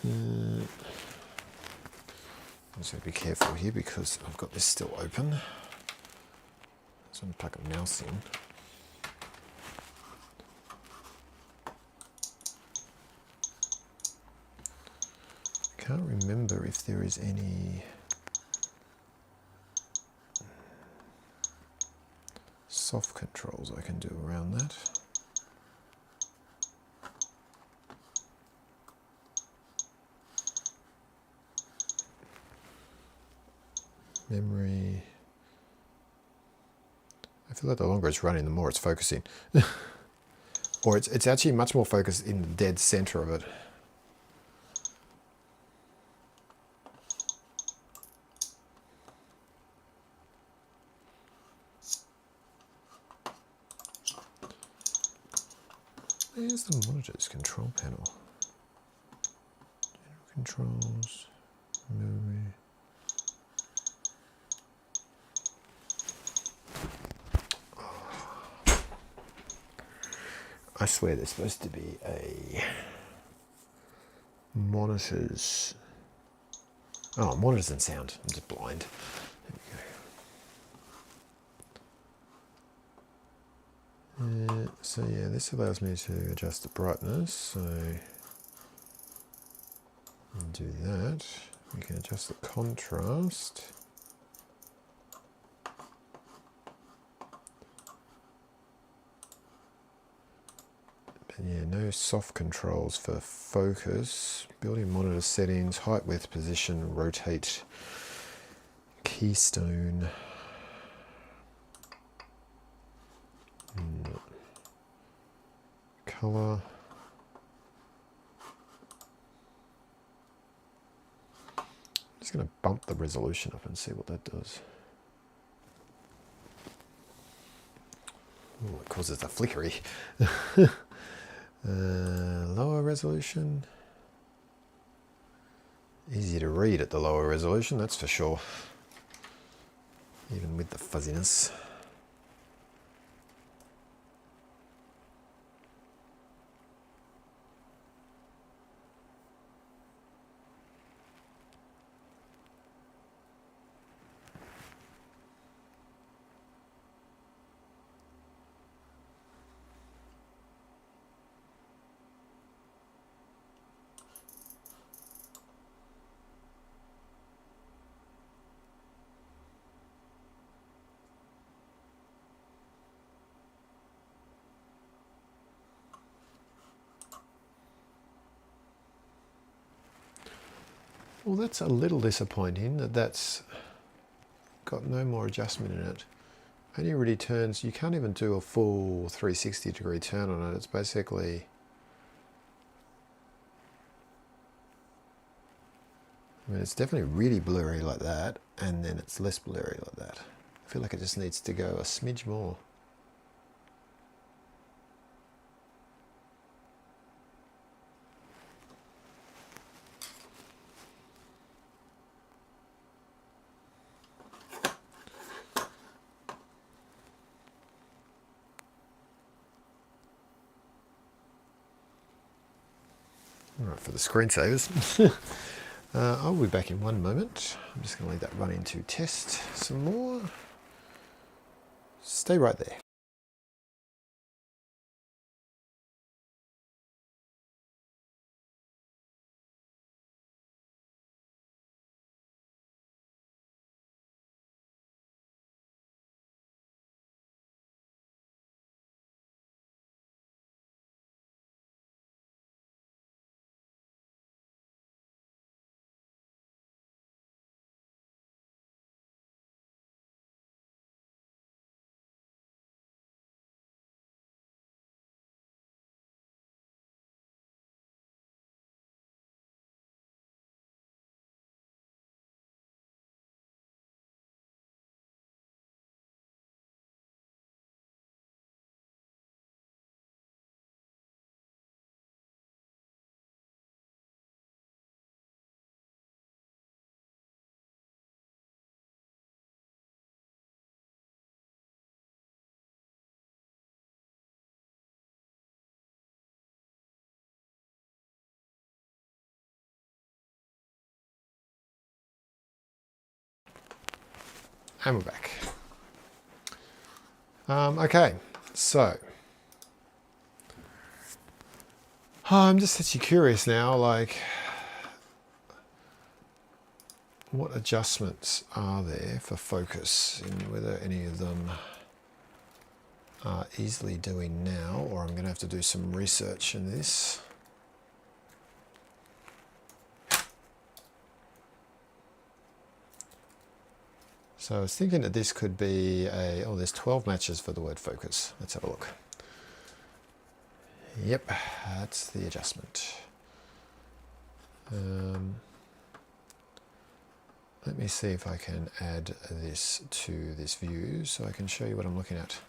I'm just going to be careful here because I've got this still open. So I'm going to plug a mouse in. I can't remember if there is any soft controls I can do around that. Memory. I feel like the longer it's running, the more it's focusing. Or it's actually much more focused in the dead center of it. Where's the monitor's control panel? General controls, memory. I swear there's supposed to be a monitors. Oh, monitors and sound. I'm just blind. There we go. So yeah, this allows me to adjust the brightness. So do that. We can adjust the contrast. Yeah, no soft controls for focus. Built-in monitor settings, height, width, position, rotate, keystone. Color. I'm just going to bump the resolution up and see what that does. Oh, it causes a flickery. Lower resolution. Easier to read at the lower resolution, that's for sure. Even with the fuzziness. Well, that's a little disappointing that that's got no more adjustment in it. Only really turns, you can't even do a full 360-degree turn on it. It's basically, I mean, it's definitely really blurry like that, and then it's less blurry like that. I feel like it just needs to go a smidge more. All right, for the screensavers. I'll be back in one moment. I'm just going to leave that running to test some more. Stay right there. And we're back. Okay, so I'm just actually curious now, like, what adjustments are there for focus and whether any of them are easily doing now, or I'm going to have to do some research in this. So I was thinking that this could be a, oh, there's 12 matches for the word focus. Let's have a look. Yep, that's the adjustment. Let me see if I can add this to this view so I can show you what I'm looking at.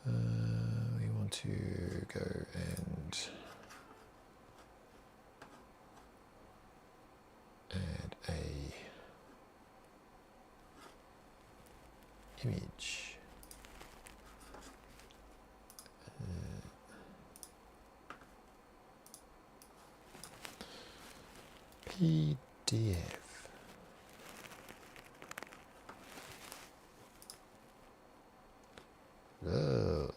We want to go and add a image. PDF. Oh,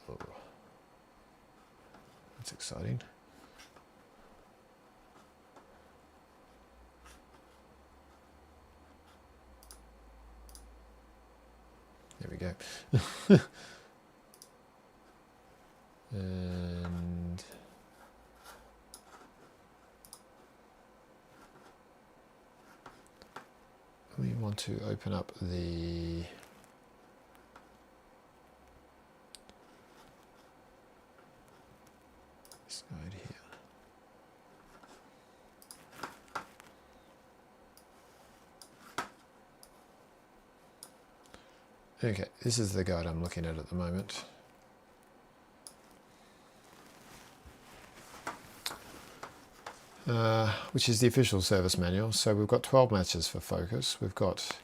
that's exciting. There we go. And we want to open up the this guide here. Okay, this is the guide I'm looking at the moment. Which is the official service manual. So we've got 12 matches for focus. We've got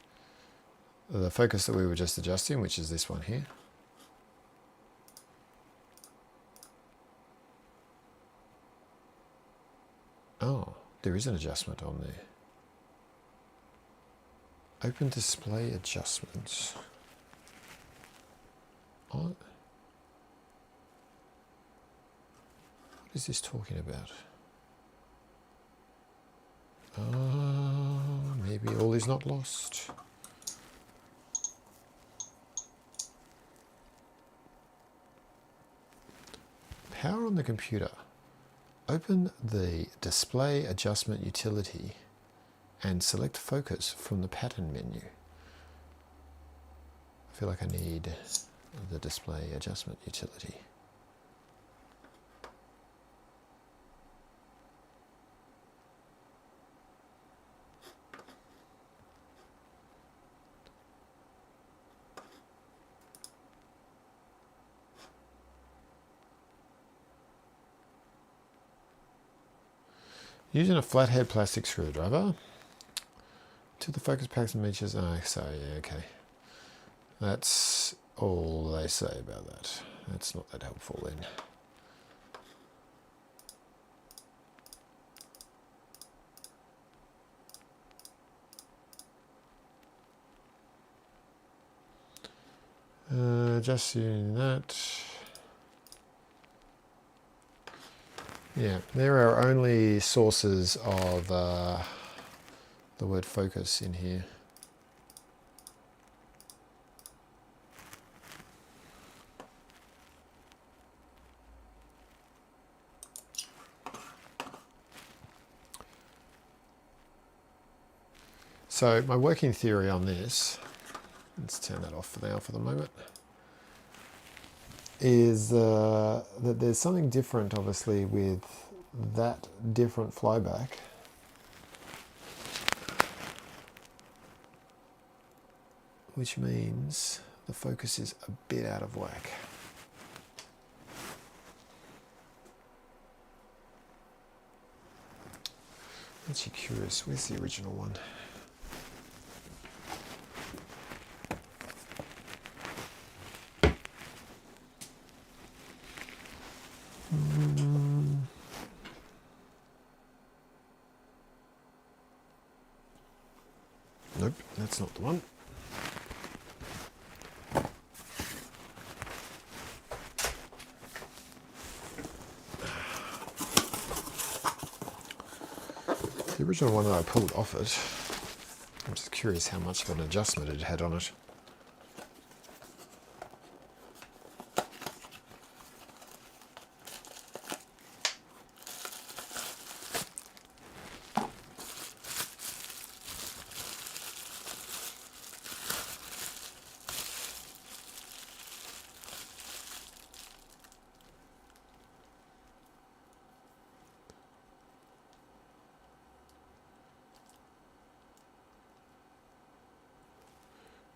the focus that we were just adjusting, which is this one here. Oh, there is an adjustment on there. Open display adjustments. What is this talking about? Maybe all is not lost. Power on the computer. Open the display adjustment utility and select focus from the pattern menu. I feel like I need the display adjustment utility. Using a flathead plastic screwdriver to the focus packs and measures. Oh, so yeah, okay. That's all they say about that. That's not that helpful then. Just using that. Yeah, there are only sources of the word focus in here. So my working theory on this, let's turn that off for now for the moment, is that there's something different obviously with that different flyback which means the focus is a bit out of whack. I'm actually curious, where's the original one? Nope, that's not the one. The original one that I pulled off it, I'm just curious how much of an adjustment it had on it.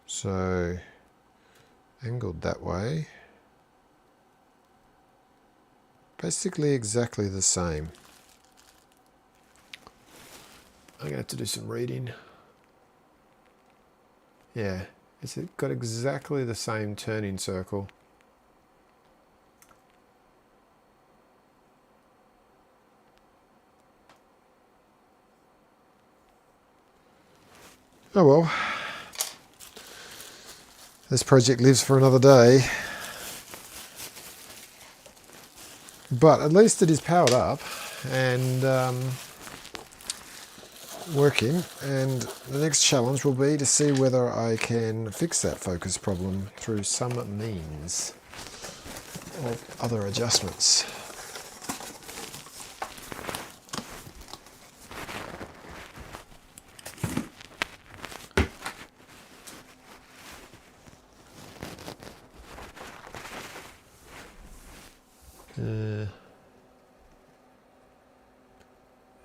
So, angled that way, basically exactly the same. I'm going to have to do some reading. Yeah, it's got exactly the same turning circle. Oh well. This project lives for another day. But at least it is powered up and working, and the next challenge will be to see whether I can fix that focus problem through some means of other adjustments.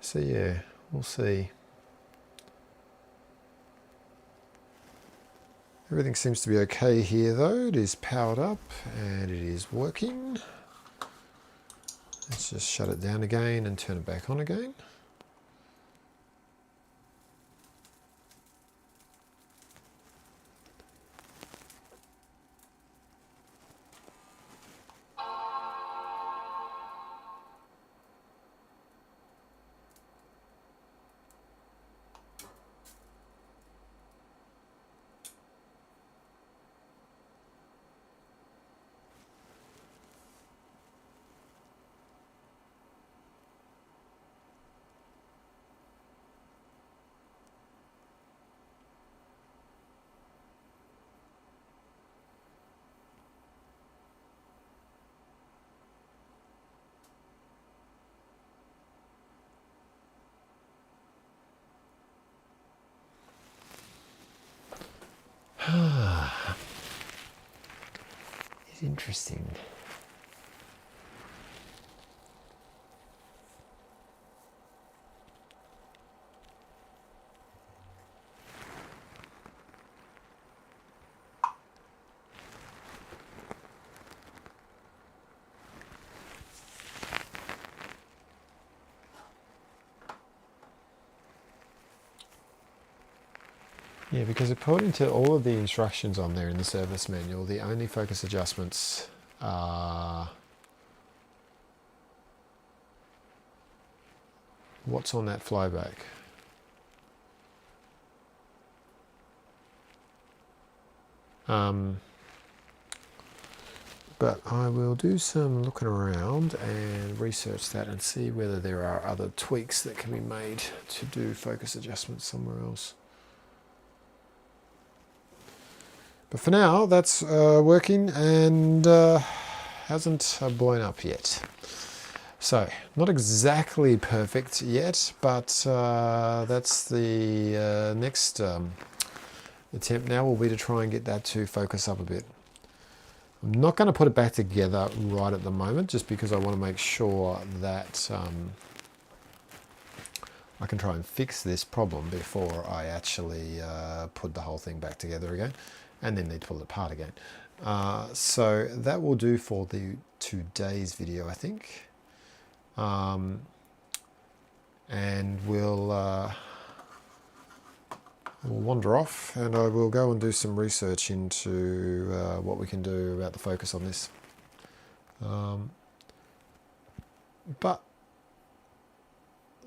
So yeah, we'll see. Everything seems to be okay here though. It is powered up and it is working. Let's just shut it down again and turn it back on again. Interesting. Yeah, because according to all of the instructions on there in the service manual, the only focus adjustments are what's on that flyback. But I will do some looking around and research that and see whether there are other tweaks that can be made to do focus adjustments somewhere else. But for now, that's working and hasn't blown up yet. So, not exactly perfect yet, but that's the next attempt now will be to try and get that to focus up a bit. I'm not going to put it back together right at the moment, just because I want to make sure that I can try and fix this problem before I actually put the whole thing back together again, and then need to pull it apart again. So that will do for the today's video, I think. And we'll wander off, and I will go and do some research into what we can do about the focus on this. But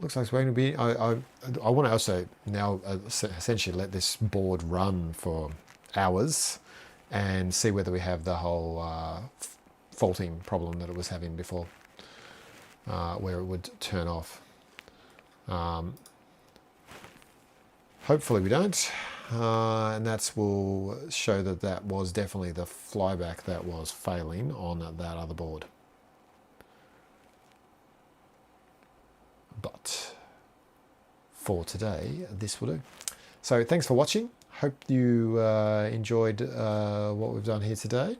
looks like it's going to be. I want to also now essentially let this board run for hours and see whether we have the whole faulting problem that it was having before, where it would turn off. Hopefully we don't, and that will show that that was definitely the flyback that was failing on that other board. But for today, this will do. So thanks for watching. Hope you enjoyed what we've done here today.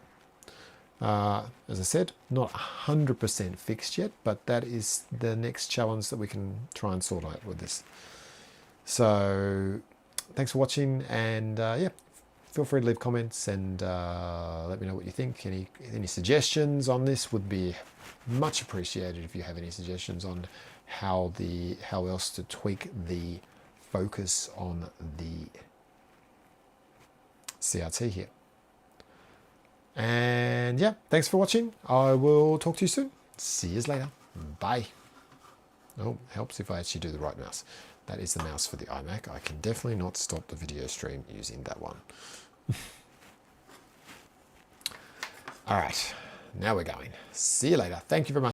As I said, not 100% fixed yet, but that is the next challenge that we can try and sort out with this. So thanks for watching, and yeah, feel free to leave comments and let me know what you think. Any suggestions on this would be much appreciated. If you have any suggestions on how else to tweak the focus on the CRT here. And yeah, thanks for watching. I will talk to you soon. See you later. Bye. Oh, helps if I actually do the right mouse. That is the mouse for the iMac. I can definitely not stop the video stream using that one. All right, now we're going. See you later. Thank you very much.